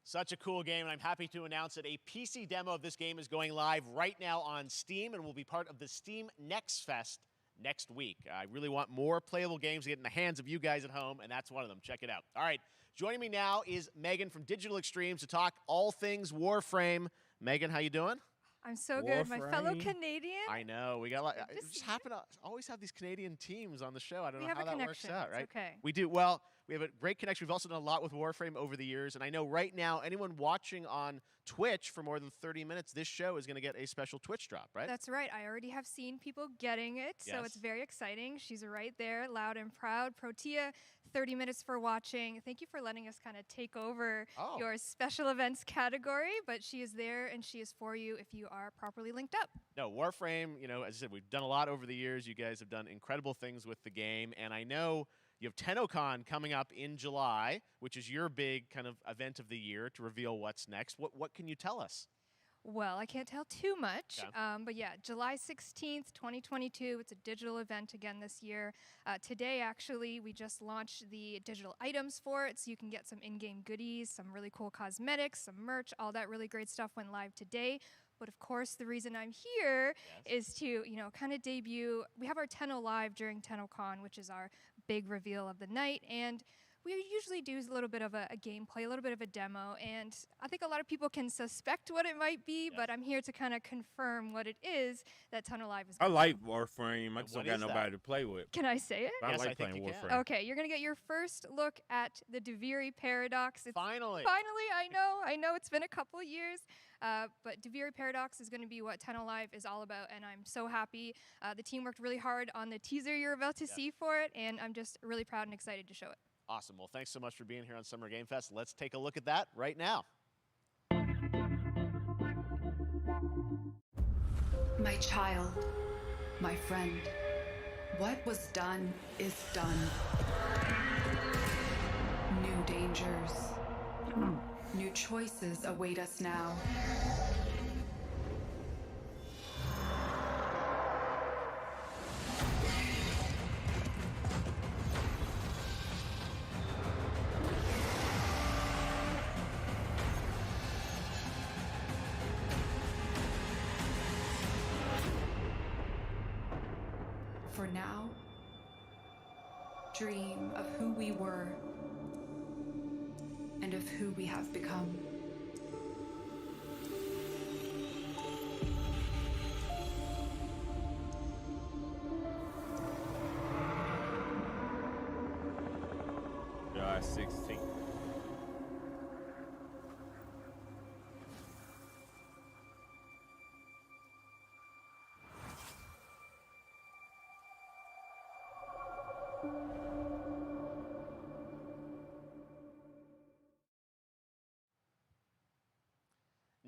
Such a cool game, and I'm happy to announce that a PC demo of this game is going live right now on Steam and will be part of the Steam Next Fest next week. I really want more playable games to get in the hands of you guys at home, and that's one of them. Check it out. All right, joining me now is Megan from Digital Extremes to talk all things Warframe. Megan, how you doing? I'm so good. My fellow Canadian. I know. We got a lot. It just happen to always have these Canadian teams on the show. I don't know how that works out, right? It's okay. We do. Well, we have a great connection. We've also done a lot with Warframe over the years. And I know right now, anyone watching on Twitch for more than 30 minutes, this show is going to get a special Twitch drop, right? That's right. I already have seen people getting it, so it's very exciting. She's right there, loud and proud. Protea, 30 minutes for watching. Thank you for letting us kind of take over your special events category, but she is there and she is for you if you are properly linked up. No, Warframe, you know, as I said, we've done a lot over the years. You guys have done incredible things with the game, and I know you have TennoCon coming up in July, which is your big kind of event of the year to reveal what's next. What can you tell us? Well, I can't tell too much, but yeah, July 16th, 2022, it's a digital event again this year. Today, actually, we just launched the digital items for it, so you can get some in-game goodies, some really cool cosmetics, some merch, all that really great stuff went live today. But of course, the reason I'm here is to, you know, kind of debut. We have our Tenno Live during TennoCon, which is our big reveal of the night, and we usually do a little bit of a gameplay, a little bit of a demo, and I think a lot of people can suspect what it might be, but I'm here to kind of confirm what it is that Tenno Live is. I like Warframe. I just don't got nobody to play with. Can I say it? I like playing Warframe. Okay, you're going to get your first look at the Duviri Paradox. Finally, I know it's been a couple years, but Duviri Paradox is going to be what Tenno Live is all about, and I'm so happy. The team worked really hard on the teaser you're about to see for it, and I'm just really proud and excited to show it. Awesome. Well, thanks so much for being here on Summer Game Fest. Let's take a look at that right now. My child, my friend, what was done is done. New dangers, new choices await us now. For now, dream of who we were and of who we have become. July 16th.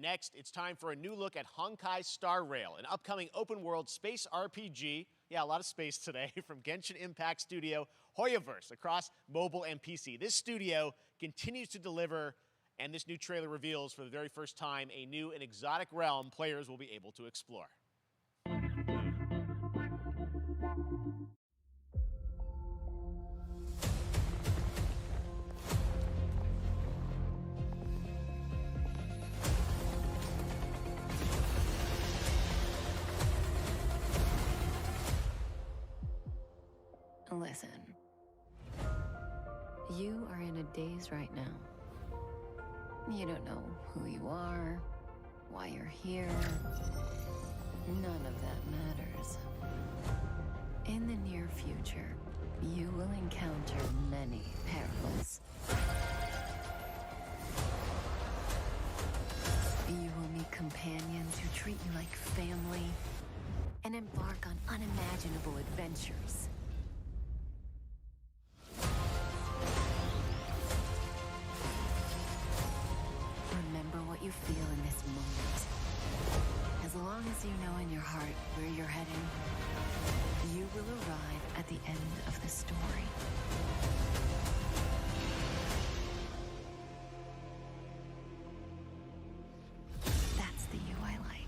Next, it's time for a new look at Honkai Star Rail, an upcoming open-world space RPG. Yeah, a lot of space today from Genshin Impact studio Hoyoverse across mobile and PC. This studio continues to deliver, and this new trailer reveals for the very first time a new and exotic realm players will be able to explore. Listen. You are in a daze right now. You don't know who you are, why you're here. None of that matters. In the near future, you will encounter many perils. You will meet companions who treat you like family and embark on unimaginable adventures. Remember what you feel in this moment. As long as you know in your heart where you're heading, you will arrive at the end of the story. That's the you I like.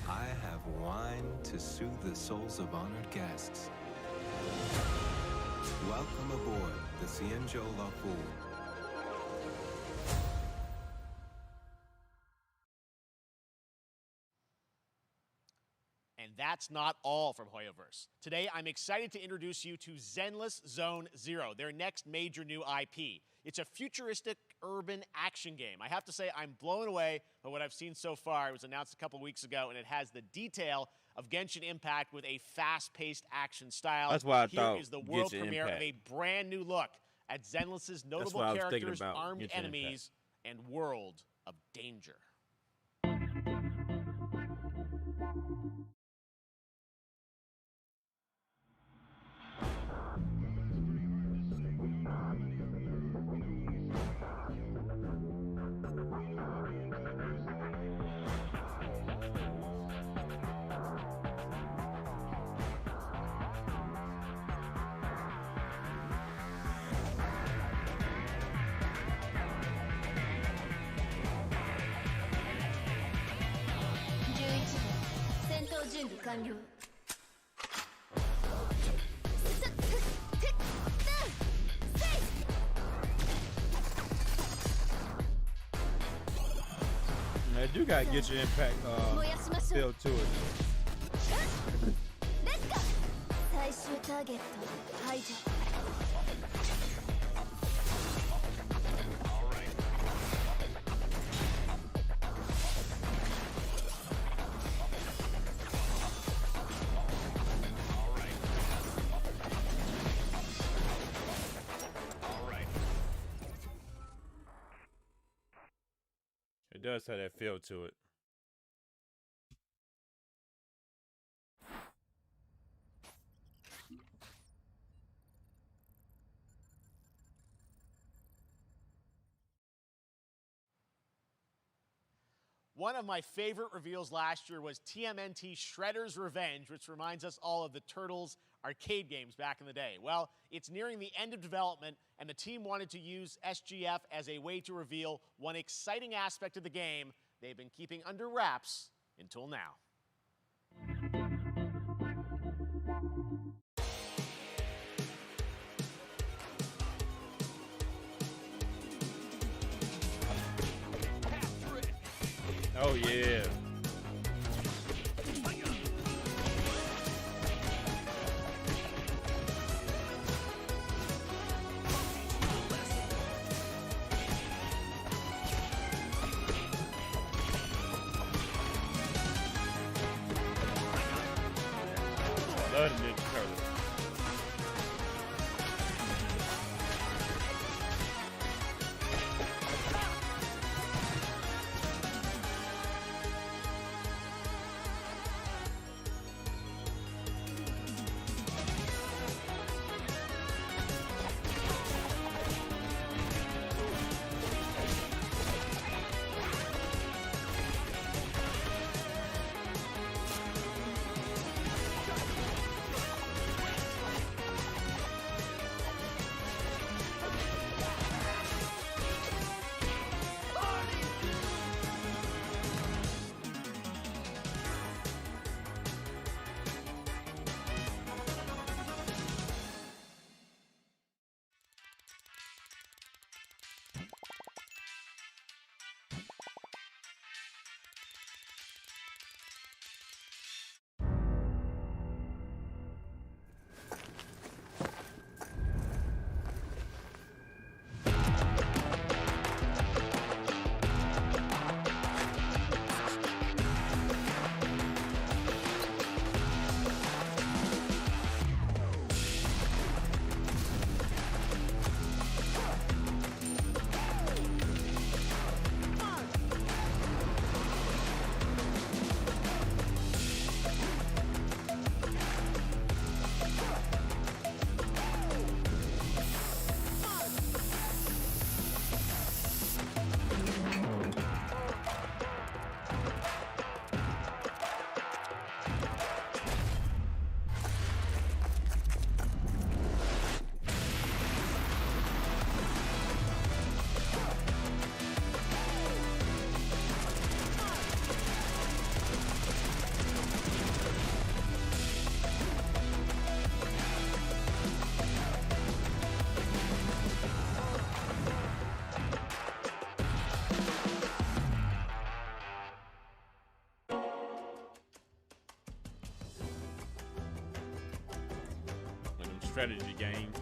I have wine to soothe the souls of honored guests. Welcome aboard the Cienjo La Fool. And that's not all from Hoyoverse. Today, I'm excited to introduce you to Zenless Zone Zero, their next major new IP. It's a futuristic urban action game. I have to say, I'm blown away by what I've seen so far. It was announced a couple weeks ago, and it has the detail of Genshin Impact with a fast-paced action style. That's why I Here thought is the world Genshin premiere Impact. of a brand new look at Zenless's notable what I was thinking characters, about, armed Genshin enemies, and world of danger. Man, you gotta get your Impact feel to it. 最終ターゲット排除 It does have that feel to it. One of my favorite reveals last year was TMNT Shredder's Revenge, which reminds us all of the Turtles arcade games back in the day. Well, it's nearing the end of development, and the team wanted to use SGF as a way to reveal one exciting aspect of the game they've been keeping under wraps until now. Oh yeah. Love the Ninja Turtles. Strategy games.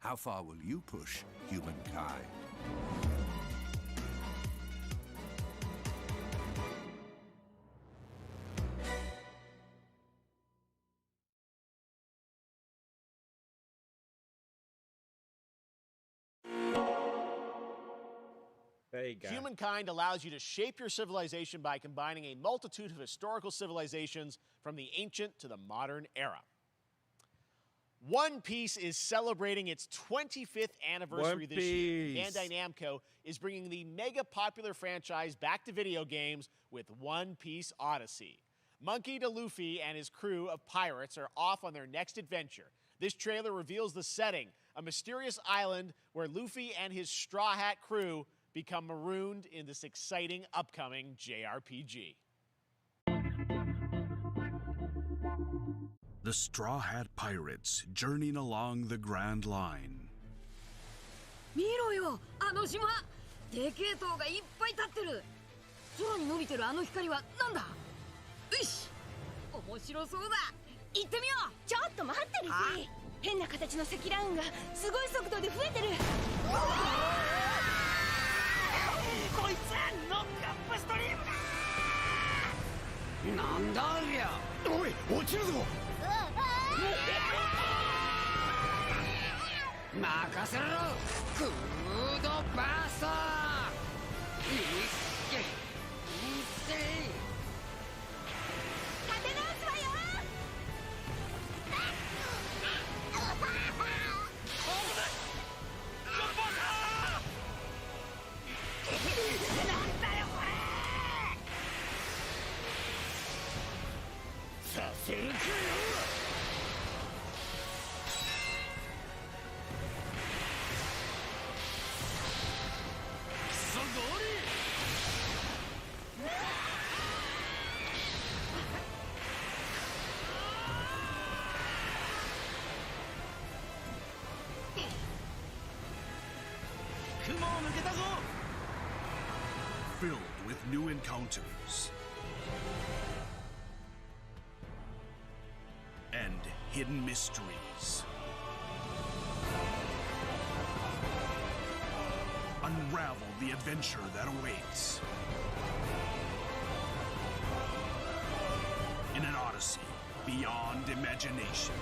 How far will you push humankind? Humankind allows you to shape your civilization by combining a multitude of historical civilizations from the ancient to the modern era. One Piece is celebrating its 25th anniversary this year. Bandai Namco is bringing the mega popular franchise back to video games with One Piece Odyssey. Monkey D. Luffy and his crew of pirates are off on their next adventure. This trailer reveals the setting, a mysterious island where Luffy and his Straw Hat crew become marooned in this exciting upcoming JRPG. The Straw Hat Pirates journeying along the Grand Line. 見ろよ、あの島。でけえ塔がいっぱい立ってる。空に伸びてるあの光はなんだ。よし、面白そうだ。行ってみよう。ちょっと待ってるし。変な形の積乱雲がすごい速度で増えてる。なんだありゃ。おい、落ちるぞ。任せろ。クードバースター。いっけ。立て直すわよ。なんだよこれ。させるかよ。クソゴリ。雲を抜けたぞ。Filled with new encounters and hidden mysteries. Unravel the adventure that awaits in an odyssey beyond imagination.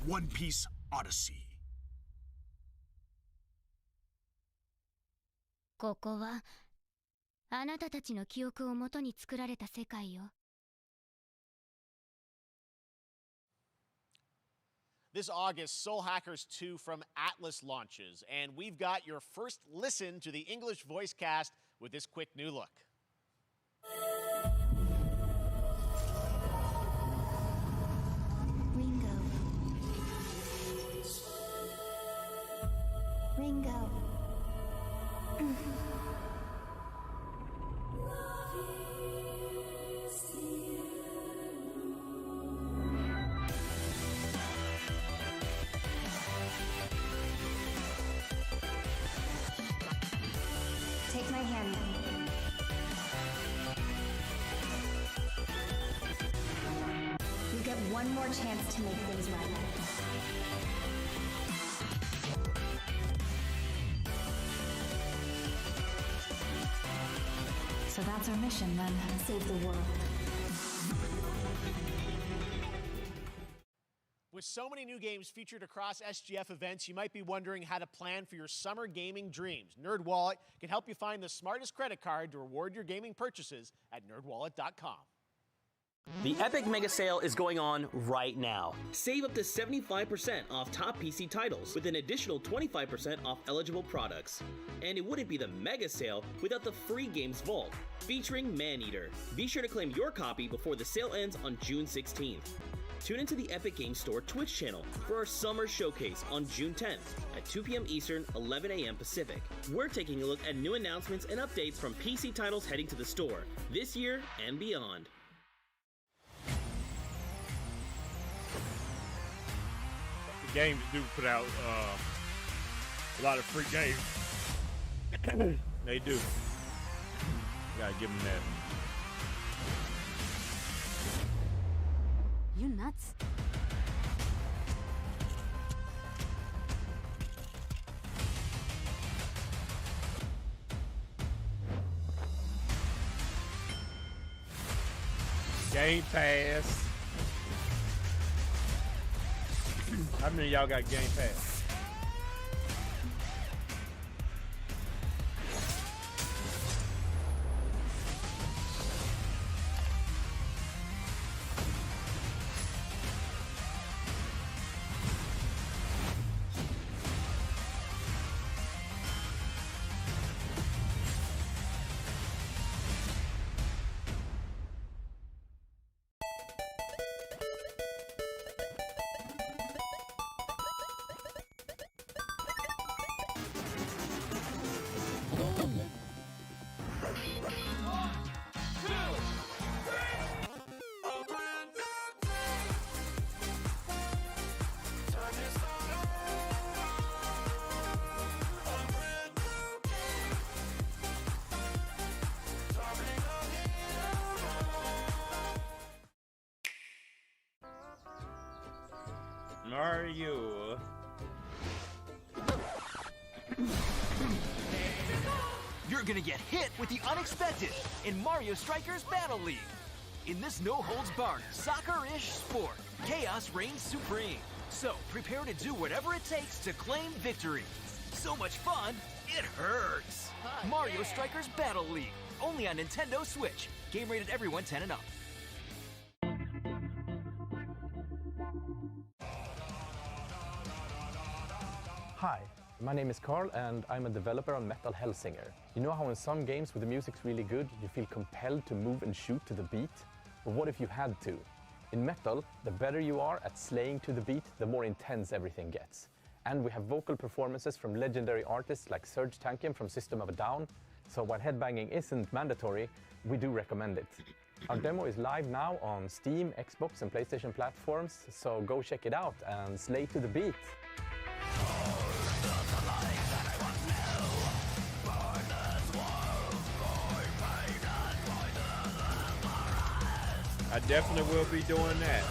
One Piece Odyssey. ここはあなたたちの記憶をもとに作られた世界よ。This August, Soul Hackers 2 from Atlas launches, and we've got your first listen to the English voice cast with this quick new look. Ringo. Take my hand. You get one more chance to make things right. So that's our mission then. Save the world. With so many new games featured across SGF events, you might be wondering how to plan for your summer gaming dreams. NerdWallet can help you find the smartest credit card to reward your gaming purchases at nerdwallet.com. The Epic Mega Sale is going on right now. Save up to 75% off top PC titles with an additional 25% off eligible products. And it wouldn't be the Mega Sale without the free games vault, featuring Maneater. Be sure to claim your copy before the sale ends on June 16th. Tune into the Epic Games Store Twitch channel for our summer showcase on June 10th at 2 p.m. Eastern, 11 a.m. Pacific. We're taking a look at new announcements and updates from PC titles heading to the store this year and beyond. The games do put out a lot of free games. They do. Gotta give them that. You nuts? Game Pass. How many of y'all got Game Pass? Mario. You're gonna get hit with the unexpected in Mario Strikers Battle League. In this no-holds-barred, soccer-ish sport, chaos reigns supreme. So prepare to do whatever it takes to claim victory. So much fun, it hurts. Mario Strikers Battle League, only on Nintendo Switch. Game rated everyone 10 and up. Hi, my name is Carl and I'm a developer on Metal Hellsinger. You know how in some games where the music's really good, you feel compelled to move and shoot to the beat? But what if you had to? In Metal, the better you are at slaying to the beat, the more intense everything gets. And we have vocal performances from legendary artists like Serge Tankian from System of a Down, so while headbanging isn't mandatory, we do recommend it. Our demo is live now on Steam, Xbox and PlayStation platforms, so go check it out and slay to the beat. I definitely will be doing that.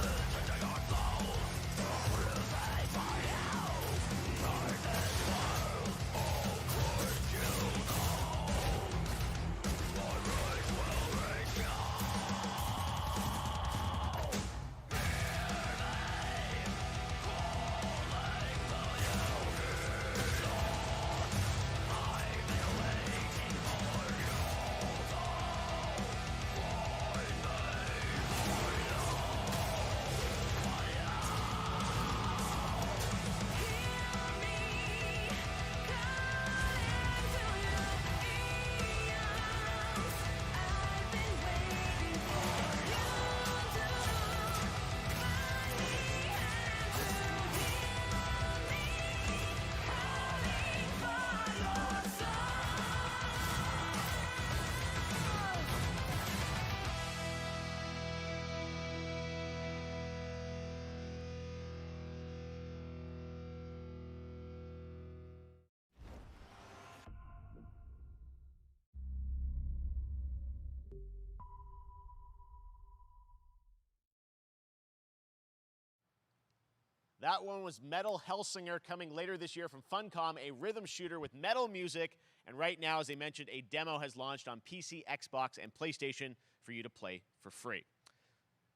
That one was Metal Hellsinger, coming later this year from Funcom, a rhythm shooter with metal music. And right now, as I mentioned, a demo has launched on PC, Xbox, and PlayStation for you to play for free.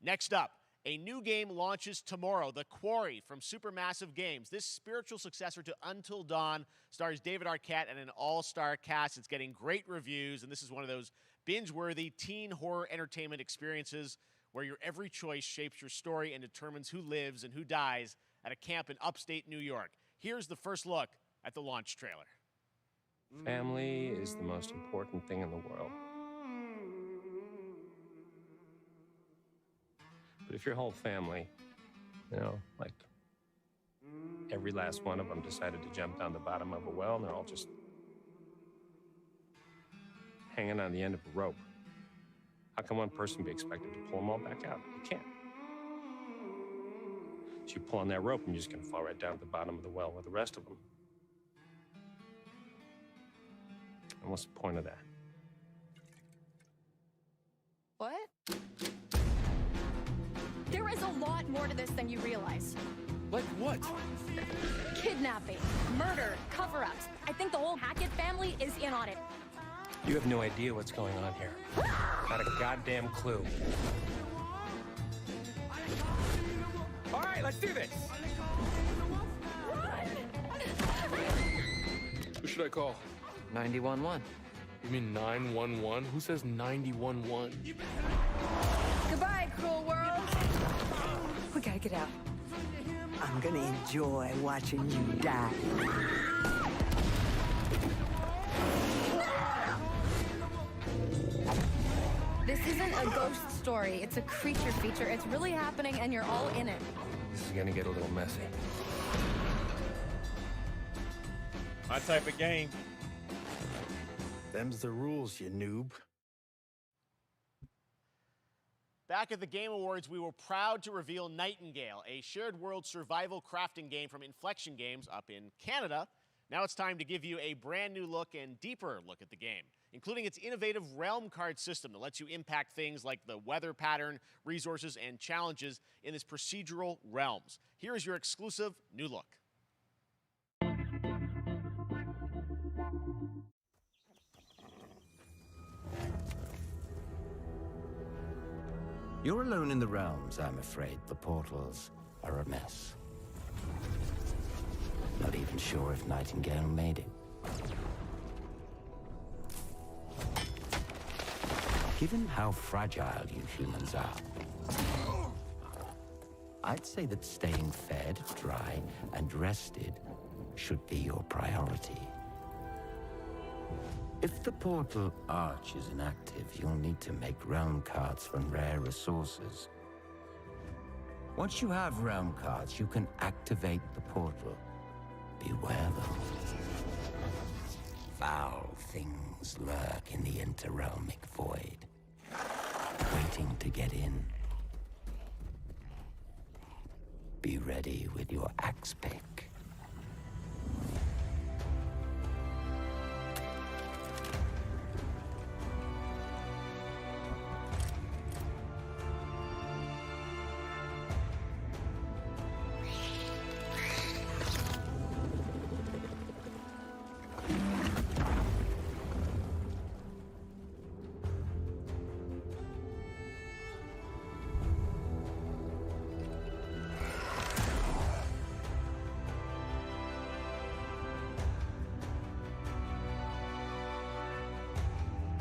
Next up, a new game launches tomorrow, The Quarry from Supermassive Games. This spiritual successor to Until Dawn stars David Arquette and an all-star cast. It's getting great reviews, and this is one of those binge-worthy teen horror entertainment experiences where your every choice shapes your story and determines who lives and who dies at a camp in upstate New York. Here's the first look at the launch trailer. Family is the most important thing in the world. But if your whole family, like every last one of them decided to jump down the bottom of a well and they're all just hanging on the end of a rope, how can one person be expected to pull them all back out? You can't. So you pull on that rope and you're just going to fall right down to the bottom of the well with the rest of them. And what's the point of that? What? There is a lot more to this than you realize. Like what? Kidnapping, murder, cover-ups. I think the whole Hackett family is in on it. You have no idea what's going on here. Not a goddamn clue. All right, let's do this. Who should I call? 911. You mean 911? Who says 911? Goodbye, cruel world. We gotta get out. I'm gonna enjoy watching you die. This isn't a ghost story. It's a creature feature. It's really happening, and you're all in it. This is gonna get a little messy. My type of game. Them's the rules, you noob. Back at the Game Awards, we were proud to reveal Nightingale, a shared world survival crafting game from Inflection Games up in Canada. Now it's time to give you a brand new look and deeper look at the game, including its innovative realm card system that lets you impact things like the weather pattern, resources, and challenges in this procedural realms. Here is your exclusive new look. You're alone in the realms, I'm afraid. The portals are a mess. Not even sure if Nightingale made it. Given how fragile you humans are, I'd say that staying fed, dry, and rested should be your priority. If the portal arch is inactive, you'll need to make realm cards from rare resources. Once you have realm cards, you can activate the portal. Beware, though. Foul things lurk in the interrealmic void, waiting to get in. Be ready with your axe pick.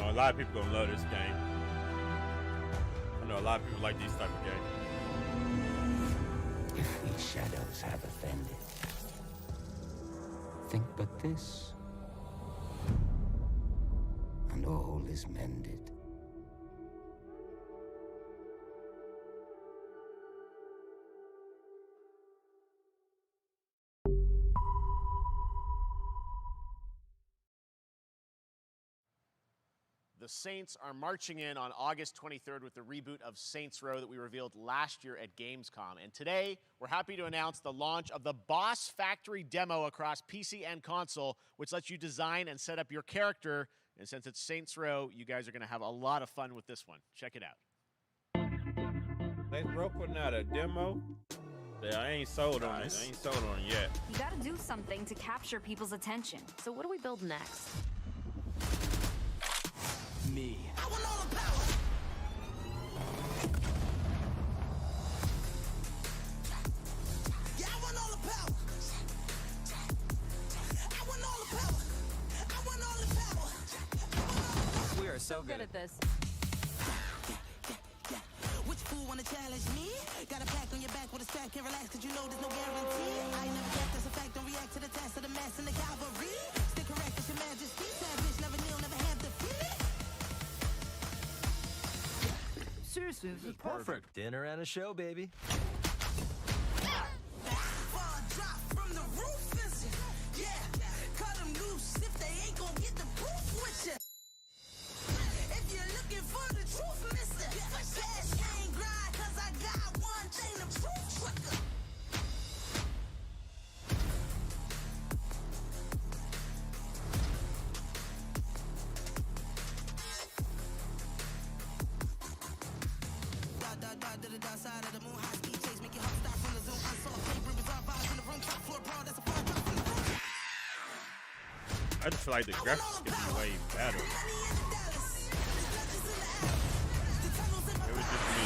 A lot of people gonna love this game. I know a lot of people like these type of games. If these shadows have offended, think but this, and all is mended. The Saints are marching in on August 23rd with the reboot of Saints Row that we revealed last year at Gamescom. And today, we're happy to announce the launch of the Boss Factory demo across PC and console, which lets you design and set up your character. And since it's Saints Row, you guys are going to have a lot of fun with this one. Check it out. Saints Row putting out a demo? Yeah, I ain't sold on it. I ain't sold on it yet. You gotta do something to capture people's attention. So what do we build next? Me. I want all the power. Yeah, I want all the power. I want all the power. I want all the power. We are so good at this. Which fool wanna challenge me? Got a pack on your back with a strap, can't relax cause you know there's no guarantee. I ain't never get that's a fact, don't react to the test of the mass and the cavalry. Stay correct, it's your majesty. Savage, never kneel, never have defeat. Seriously, this is perfect. Dinner and a show, baby. Fall drop from the roof, is it? Yeah, cut them loose if they ain't gon' get the proof with you. If you're looking for the truth, mister, cash ain't grind, cause I got one thing to prove, trucker. Side of the moon, high speed chase, make your heart stop from the zone. I saw paper, bizarre vibes in the room, top floor brawl, that's a far drop from the room. I just feel like the graphics could be way better. It was just me.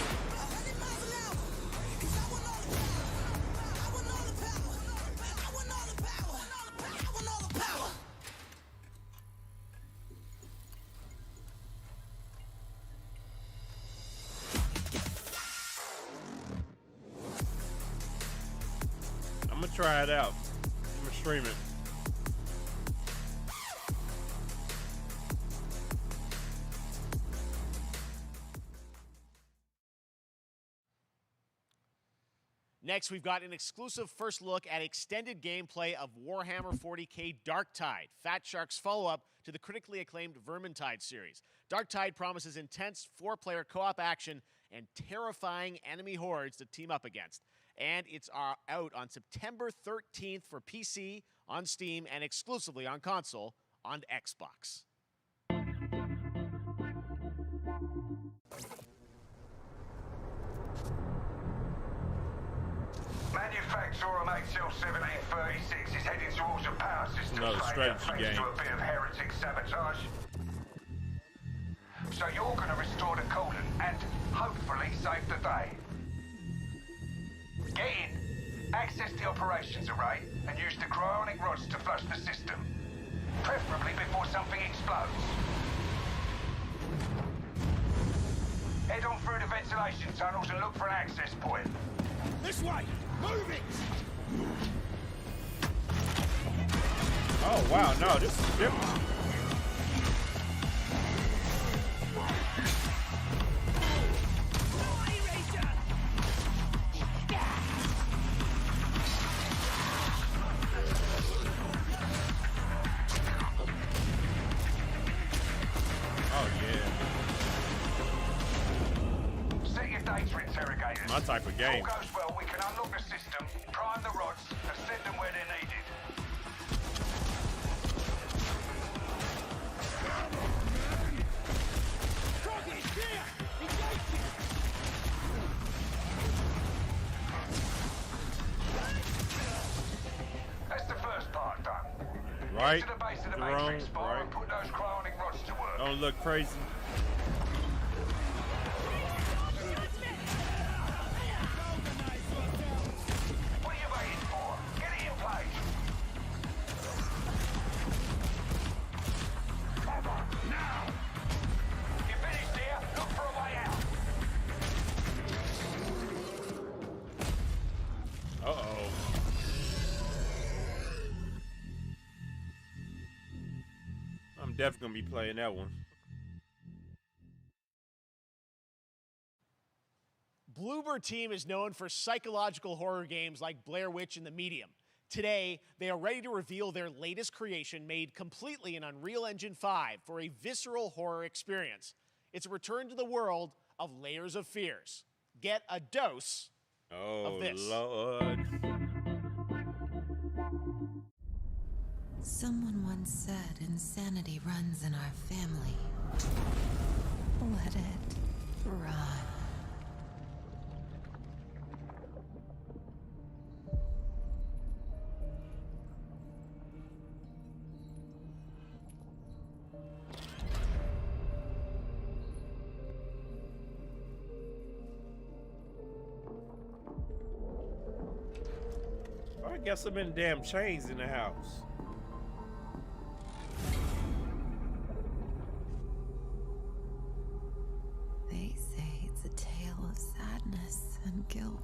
I'm gonna try it out. I'm gonna stream it. Next, we've got an exclusive first look at extended gameplay of Warhammer 40k Darktide, Fat Shark's follow-up to the critically acclaimed Vermintide series. Darktide promises intense 4-player co-op action and terrifying enemy hordes to team up against. And it's out on September 13th for PC, on Steam, and exclusively on console on Xbox. Manufacturer of HL1736 is heading towards the power system. Another strategy game. To a bit of heretic sabotage. So you're gonna restore the coolant and hopefully save the day. Get in, access the operations array, and use the cryonic rods to flush the system. Preferably before something explodes. Head on through the ventilation tunnels and look for an access point. This way! Move it! Oh, wow, no, this is different. My type of game. If all goes well, we can unlock the system, prime the rods, and send them where they're needed. That's the first part done. Right? Get to the base of the matrix bar and put those cryonic rods to work. Don't look crazy. I'm definitely gonna be playing that one. Bloober Team is known for psychological horror games like Blair Witch and The Medium. Today, they are ready to reveal their latest creation made completely in Unreal Engine 5 for a visceral horror experience. It's a return to the world of Layers of Fears. Get a dose of this. Lord. Someone once said insanity runs in our family. Let it run. I guess I'm in damn chains in the house. They say it's a tale of sadness and guilt,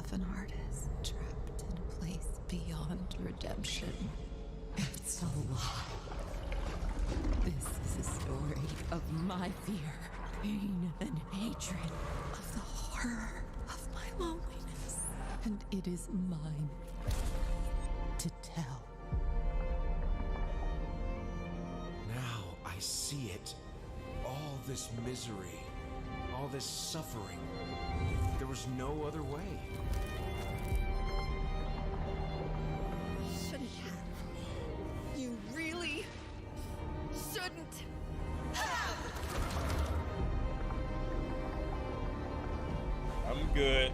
of an artist trapped in a place beyond redemption. It's a lie. This is a story of my fear, pain, and hatred, of the horror of my loneliness. And it is mine to tell. Now I see it. All this misery, all this suffering. There was no other way. Shouldn't have. You really shouldn't have. I'm good.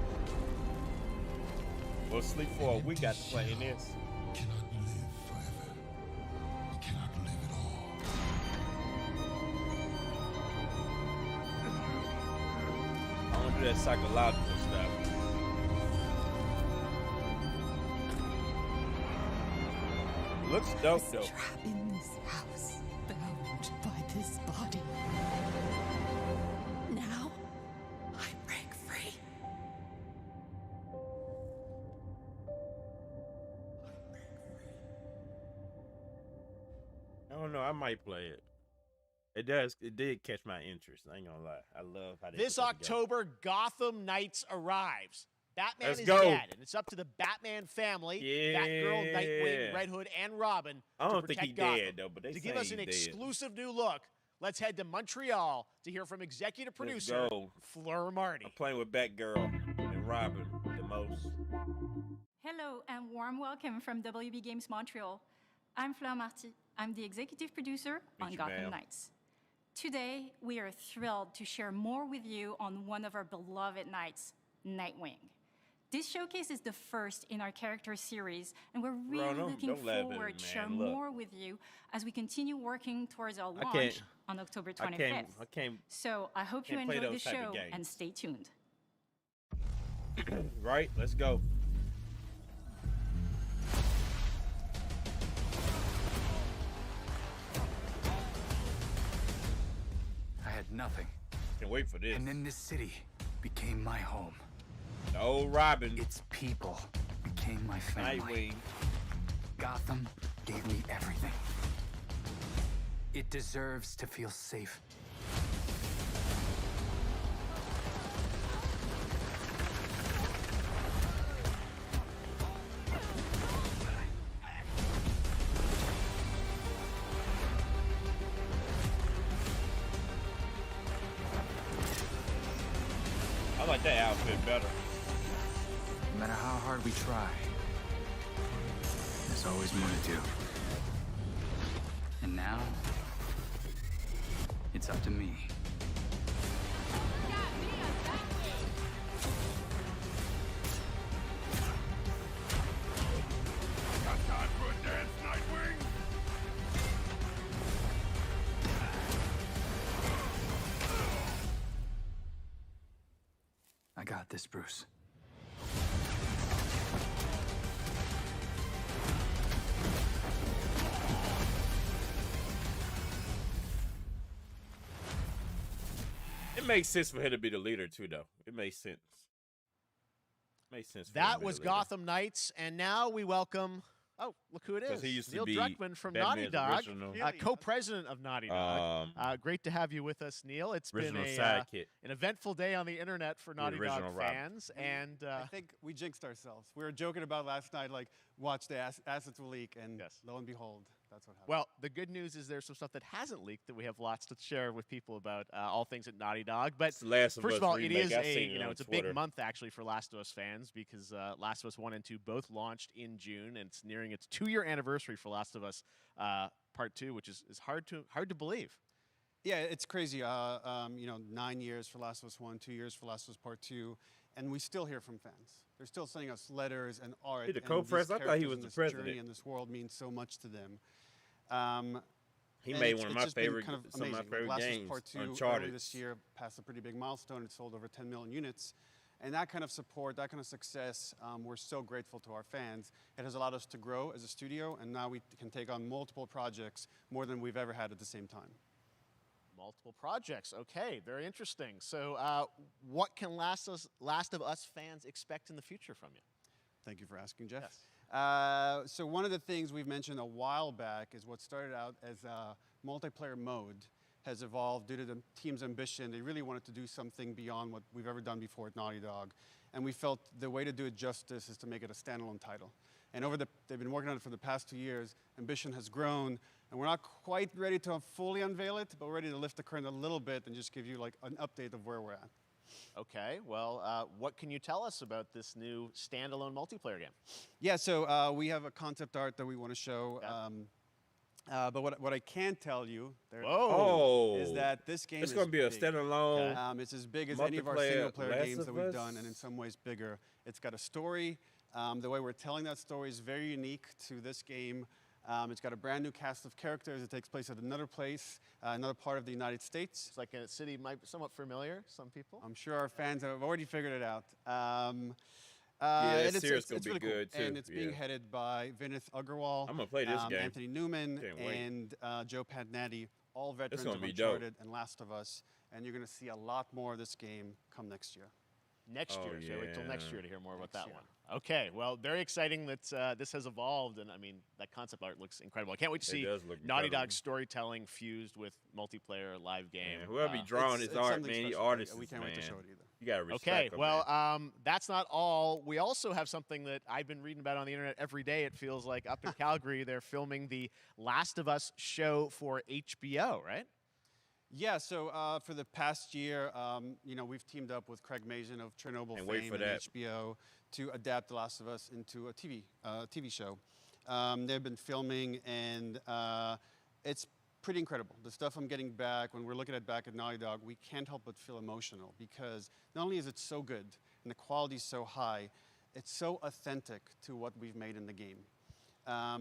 We'll sleep for a week after playing this. I don't do that psychological stuff. Looks dope though. Trapped in this house, bound by this body. Now, I break free. I don't know. I might play it. It did catch my interest. I ain't gonna lie. I love how they This put that together. October, Gotham Knights arrives. Batman Let's is go. dead, and it's up to the Batman family, Batgirl, Nightwing, Red Hood, and Robin I don't to think protect he Gotham. dead, though, but they to give say us an he dead. exclusive new look, let's head to Montreal to hear from executive producer go. Fleur Marty. I'm playing with Batgirl and Robin the most. Hello and warm welcome from WB Games Montreal. I'm Fleur Marty. I'm the executive producer on Gotham Knights. Today, we are thrilled to share more with you on one of our beloved knights, Nightwing. This showcase is the first in our character series, and we're really Bro, looking don't laugh at forward me, to share man. Look. more with you as we continue working towards our I launch can't- on October I 25th. can't. So I hope you can't play enjoy the those type of show games. and stay tuned. Right? Let's go. I had nothing. Can't wait for this. And then this city became my home. No, Robin. Its people became my family. Nightwing. Gotham gave me everything. It deserves to feel safe. I like that outfit better. No matter how hard we try, there's always more to do. And now, it's up to me. Got time for a dance, Nightwing? I got this, Bruce. It makes sense for him to be the leader too, though. It makes sense. Makes sense. For him That to be was the leader. Gotham Knights, and now we welcome. Oh, look who it 'Cause is! he used to Neil be Druckmann from Naughty Batman's Dog, original- co-president of Naughty Dog. Great to have you with us, Neil. It's been Original a sidekick. an eventful day on the internet for Naughty Dog original Robin. fans, and I think we jinxed ourselves. We were joking about last night, like, watch the assets will leak, and lo and behold, that's what happened. well, the good news is there's some stuff that hasn't leaked that we have lots to share with people about all things at Naughty Dog. But It's the Last of first Us of all, it remake. is I've seen it on it's a Twitter. big month actually for Last of Us fans because Last of Us 1 and 2 both launched in June, and it's nearing its 2-year anniversary for Last of Us Part 2, which is hard to believe. Yeah, it's crazy. 9 years for Last of Us 1, 2 years for Last of Us Part 2, and we still hear from fans. They're still sending us letters and art. He the and co-pres- these I thought he characters was and the this president. journey and this world means so much to them. He And made it's one of my just been favorite- kind of some of my amazing. favorite Last of Us games, Part 2 Uncharted. early this year passed a pretty big milestone. It sold over 10 million units. And that kind of support, that kind of success, we're so grateful to our fans. It has allowed us to grow as a studio, and now we can take on multiple projects, more than we've ever had at the same time. Multiple projects. Okay, very interesting. So, what can Last of Us fans expect in the future from you? Thank you for asking, Jeff. So one of the things we've mentioned a while back is what started out as a multiplayer mode has evolved due to the team's ambition. They really wanted to do something beyond what we've ever done before at Naughty Dog. And we felt the way to do it justice is to make it a standalone title. And they've been working on it for the past 2 years. Ambition has grown, and we're not quite ready to fully unveil it, but we're ready to lift the curtain a little bit and just give you like an update of where we're at. Okay, well, what can you tell us about this new standalone multiplayer game? Yeah, so we have a concept art that we want to show. But what I can tell you is that this game It's is going to be a big. standalone. It's as big as any of our single player Last games that of we've Us? done, and in some ways bigger. It's got a story. The way we're telling that story is very unique to this game. It's got a brand new cast of characters. It takes place at another place, another part of the United States. It's like a city might be somewhat familiar, some people. I'm sure our fans have already figured it out. This and series gonna be really good, cool. And too. it's being Yeah. headed by Vinith Agarwal. I'm gonna play this game. Anthony Newman Can't wait. and Joe Pantnati, all veterans gonna of be dope. Uncharted and Last of Us. And you're going to see a lot more of this game come next year. Next Oh, year, so wait till next yeah. year to hear more about Next that year. one. Okay, well, very exciting that this has evolved, and I mean, that concept art looks incredible. I can't wait to It see does look Naughty incredible. Dog storytelling fused with multiplayer live game. Man, whoever be drawing his art, something man, he special. artists, We can't wait to man. show it either. You gotta respect Okay, them, well, man. that's not all. We also have something that I've been reading about on the internet every day. It feels like up in Calgary, they're filming the Last of Us show for HBO, right? Yeah, so for the past year, we've teamed up with Craig Mazin of Chernobyl Can't wait fame for and that. HBO to adapt The Last of Us into a TV show. They've been filming, and it's pretty incredible. The stuff I'm getting back, when we're looking at back at Naughty Dog, we can't help but feel emotional because not only is it so good and the quality is so high, It's so authentic to what we've made in the game. I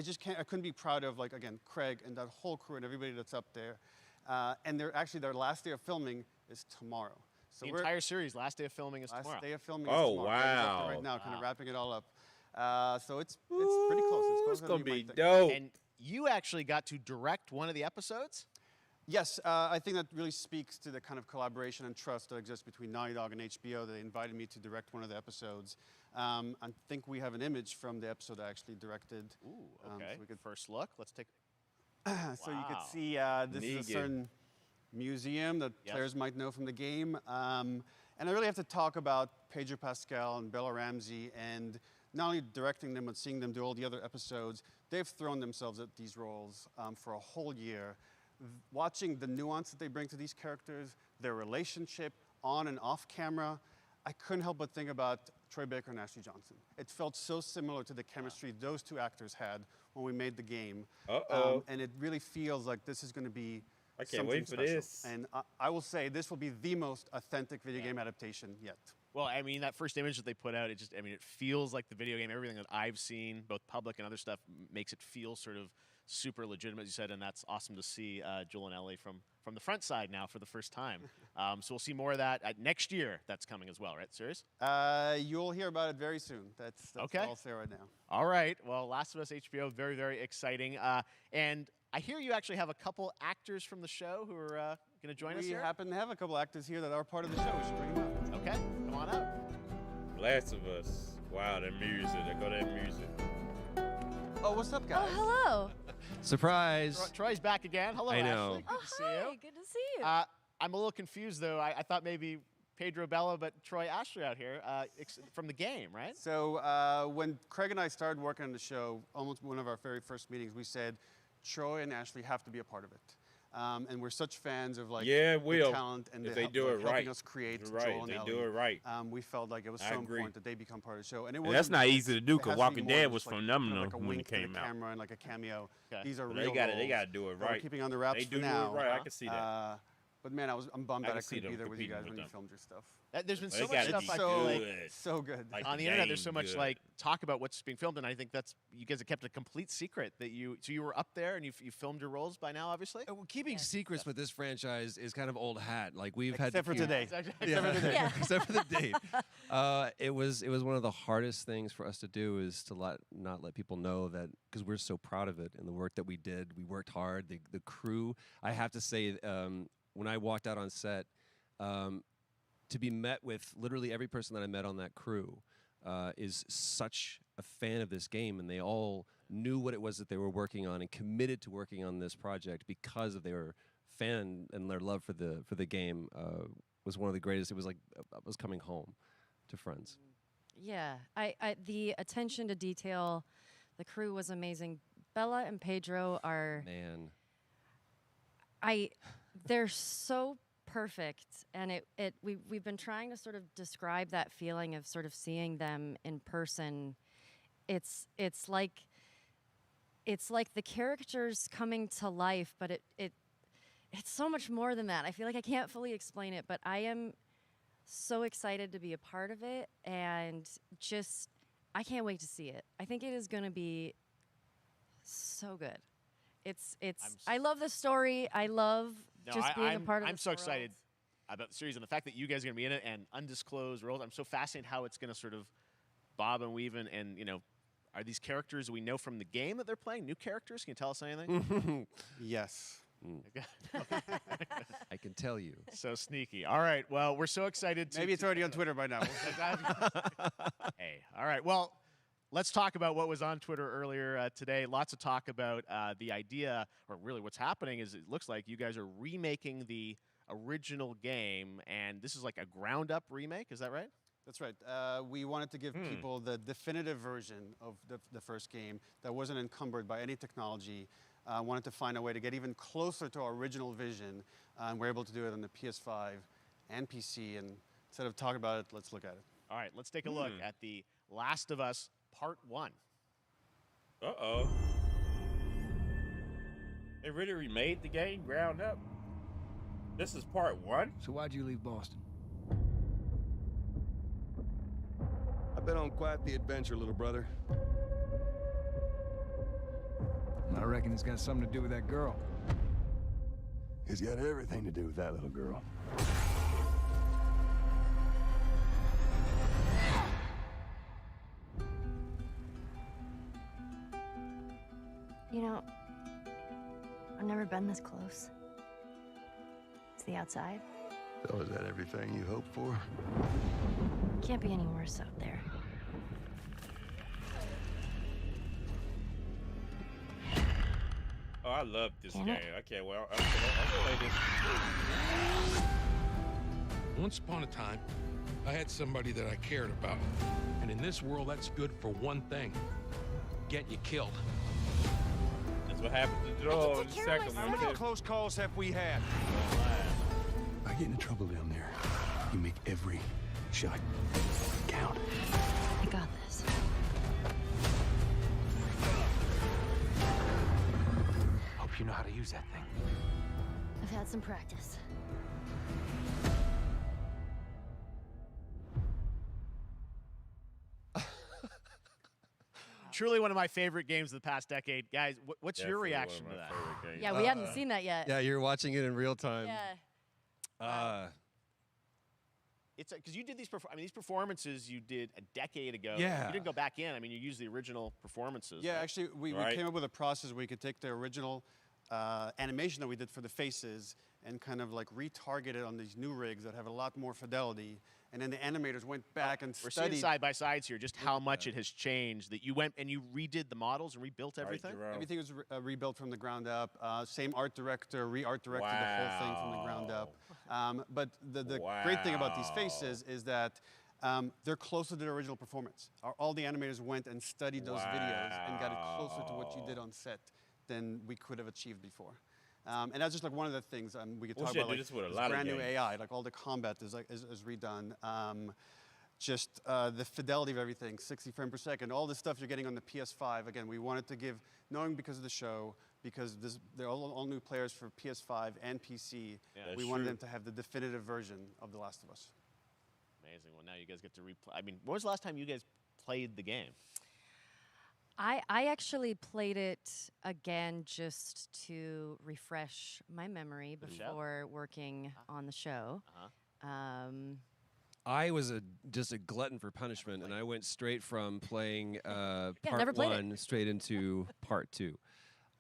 just can't, I couldn't be proud of, like, again, Craig and that whole crew and everybody that's up there. And their last day of filming is tomorrow. So the entire series, last day of filming is tomorrow. Last day of filming is tomorrow. Craig's up there right now, kind of wrapping it all up. So it's pretty close. It's gonna be my thing. dope. And you actually got to direct one of the episodes? Yes, I think that really speaks to the kind of collaboration and trust that exists between Naughty Dog and HBO. They invited me to direct one of the episodes. I think we have an image from the episode I actually directed. Ooh, okay. So we could first look. Let's take. So you could see this is a certain museum that players might know from the game. And I really have to talk about Pedro Pascal and Bella Ramsey, and not only directing them, but seeing them do all the other episodes. They've thrown themselves at these roles for a whole year. Watching the nuance that they bring to these characters, their relationship on and off camera, I couldn't help but think about Troy Baker and Ashley Johnson. It felt so similar to the chemistry those two actors had when we made the game. And it really feels like this is going to be I can't something wait for special. this. And I will say this will be the most authentic video game adaptation yet. Well, I mean, that first image that they put out, it feels like the video game. Everything that I've seen, both public and other stuff, makes it feel sort of super legitimate, as you said, and that's awesome to see Joel and Ellie from the front side now for the first time. So we'll see more of that next year. That's coming as well, right? Serious? You'll hear about it very soon. That's okay. all I'll say right now. All right. Well, Last of Us HBO, very, very exciting. And I hear you actually have a couple actors from the show who are going to join us here. We happen to have a couple actors here that are part of the show. We should bring them up. Okay, come on up. Last of Us. Wow, that music. I got that music. Oh, what's up, guys? Oh, hello. Surprise. Troy's back again. Hello, I know. Ashley. Good to see you. Good to see you. I'm a little confused, though. I thought maybe Pedro Bella, but Troy Ashley out here from the game, right? So when Craig and I started working on the show, almost one of our very first meetings, we said, Troy and Ashley have to be a part of it. And we're such fans of the talent and if they do it helping right. us create You're right. Joel and They Ellie. do it right. We felt like it was I so agree. important that they become part of the show. And that's not easy to do it because has to Walking be more Dead than was just phenomenal like a when wink it to the came out. camera and like a cameo. Okay. These are But real they got roles to do it that we're right. keeping under wraps They do for now. it right. I can see that. But man, I'm bummed I that I can see couldn't be them there with you competing guys with when you them. filmed your stuff. There's been They so much gotta stuff be I feel like so good. Like on the the internet. There's so game much good. like talk about what's being filmed, and I think that's you guys have kept a complete secret that you. So you were up there and you filmed your roles by now, obviously. Well, keeping secrets with this franchise is kind of old hat. Like we've Except had for today. Except for today. Yeah. except for the date. It was one of the hardest things for us to do is to not let people know that, because we're so proud of it and the work that we did. We worked hard. The crew. I have to say, when I walked out on set, to be met with literally every person that I met on that crew is such a fan of this game, and they all knew what it was that they were working on and committed to working on this project because of their fan and their love for the game was one of the greatest. It was like I was coming home to friends. Yeah, the attention to detail, the crew was amazing. Bella and Pedro are they're so perfect, and we've been trying to sort of describe that feeling of sort of seeing them in person. It's like the characters coming to life, but it's so much more than that. I feel like I can't fully explain it, but I am so excited to be a part of it, and just I can't wait to see it. I think it is going to be so good. I love the story. I love being a part of. I'm this so world. excited about the series and the fact that you guys are going to be in it and undisclosed roles. I'm so fascinated how it's going to sort of bob and weave and are these characters we know from the game that they're playing new characters? Can you tell us anything? Yes. I can tell you. So sneaky. All right. Well, we're so excited. Maybe it's already on Twitter by now. Hey. All right. Well, let's talk about what was on Twitter earlier today. Lots of talk about the idea, or really what's happening is it looks like you guys are remaking the original game, and this is like a ground-up remake. Is that right? That's right. We wanted to give people the definitive version of the first game that wasn't encumbered by any technology. Wanted to find a way to get even closer to our original vision, and we're able to do it on the PS5 and PC. And instead of talking about it, let's look at it. All right, let's take a look at The Last of Us Part 1. Uh-oh. They really remade the game ground up? This is Part 1? So why'd you leave Boston? Been on quite the adventure, little brother. I reckon it's got something to do with that girl. It's got everything to do with that little girl. You know, I've never been this close. It's the outside. So is that everything you hoped for? Can't be any worse out there. Oh, I love this Can game. it? I can't wait. I'll play this. Once upon a time, I had somebody that I cared about. And in this world, that's good for one thing. Get you killed. That's what happened to Joel in the second How one. many close calls have we had? I get into trouble down there. You make every shot count. I got this. Hope you know how to use that thing. I've had some practice. Truly one of my favorite games of the past decade. Guys, what's your Definitely one of reaction my to that? favorite games. Yeah, we hadn't seen that yet. Yeah, you're watching it in real time. Yeah. It's because you did these. These performances you did a decade ago. Yeah. You didn't go back in. I mean, you used the original performances. Yeah, right? actually, we came up with a process where we could take the original animation that we did for the faces and kind of like retarget it on these new rigs that have a lot more fidelity. And then the animators went back and We're studied. seeing side by sides here, just how much it has changed. That you went and you redid the models and rebuilt everything. Everything was rebuilt from the ground up. Same art director, re-art directed the whole thing from the ground up. But the great thing about these faces is that they're closer to the original performance. All the animators went and studied those videos and got it closer to what you did on set than we could have achieved before. And that's just like one of the things we could talk about. Like this with a this lot of brand new games. AI, like all the combat is redone. Just the fidelity of everything, 60 frames per second, all this stuff you're getting on the PS5. Again, we wanted to give, knowing because of the show, because they're all new players for PS5 and PC, we wanted them to have the definitive version of The Last of Us. Amazing. Well, now you guys get to replay. I mean, when was the last time you guys played the game? I actually played it again just to refresh my memory before working on the show. I was just a glutton for punishment, and I went straight from playing never part played it. 1 straight into part 2.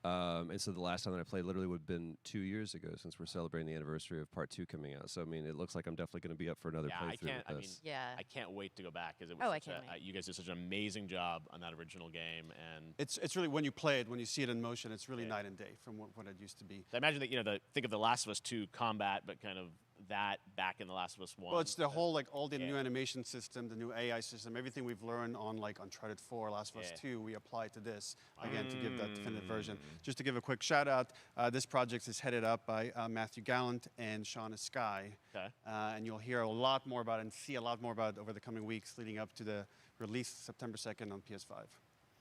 And so the last time that I played literally would have been 2 years ago, since we're celebrating the anniversary of part 2 coming out. So I mean, it looks like I'm definitely going to be up for another playthrough with this. I can't wait to go back because it Oh, was I such can't you guys did such an amazing job on that original game, and It's really, when you play it, when you see it in motion, it's really night and day from what it used to be. I imagine that think of The Last of Us 2 combat, but kind of that back in The Last of Us 1. Well, it's the whole, like, all the new animation system, the new AI system, everything we've learned on, like, Uncharted 4, Last of Us 2, we apply to this, again, to give that definitive version. Just to give a quick shout out, this project is headed up by Matthew Gallant and Shauna Skye. Okay. And you'll hear a lot more about it and see a lot more about it over the coming weeks leading up to the release September 2nd on PS5.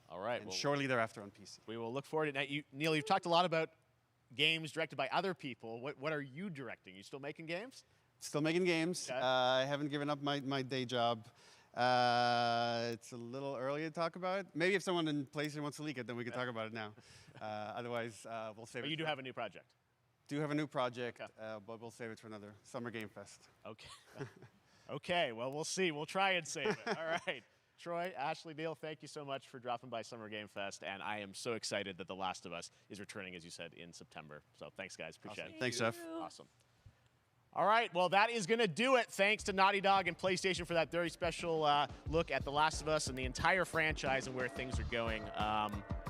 All right. And shortly thereafter on PC. We will look forward to it. Now, Neil, you've talked a lot about games directed by other people. What are you directing? You still making games? Still making games. Okay. I haven't given up my day job. It's a little early to talk about it. Maybe if someone in PlayStation wants to leak it, then we can talk about it now. Otherwise, we'll save it. But you do have a new project. Do have a new project, but we'll save it for another Summer Game Fest. Okay. Okay, well, we'll see. We'll try and save it. All right. Troy, Ashley, Neil, thank you so much for dropping by Summer Game Fest, and I am so excited that The Last of Us is returning, as you said, in September. So thanks, guys. Appreciate it. Thanks, Jeff. Awesome. All right, well, that is going to do it. Thanks to Naughty Dog and PlayStation for that very special look at The Last of Us and the entire franchise and where things are going.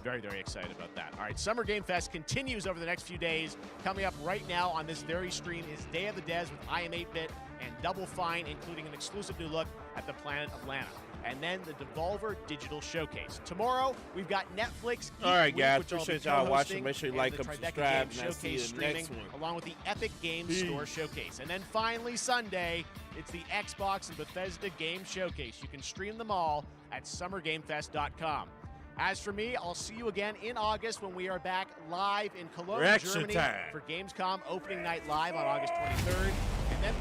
Very, very excited about that. All right, Summer Game Fest continues over the next few days. Coming up right now on this very stream is Day of the Des with I Am 8-Bit and Double Fine, including an exclusive new look at the planet Atlanta. And then the Devolver Digital Showcase. Tomorrow, we've got Netflix Geek All right, Week, guys. which I'll be Appreciate y'all watching. co-hosting, Make sure you and like, the and Tribeca subscribe, Games and I'll see you Showcase in the next streaming, one. along with the Epic Games Store Showcase. And then finally, Sunday, it's the Xbox and Bethesda Game Showcase. You can stream them all at summergamefest.com. As for me, I'll see you again in August when we are back live in Cologne, Reaction Germany time. for Gamescom Opening Night Live on August 23rd. And then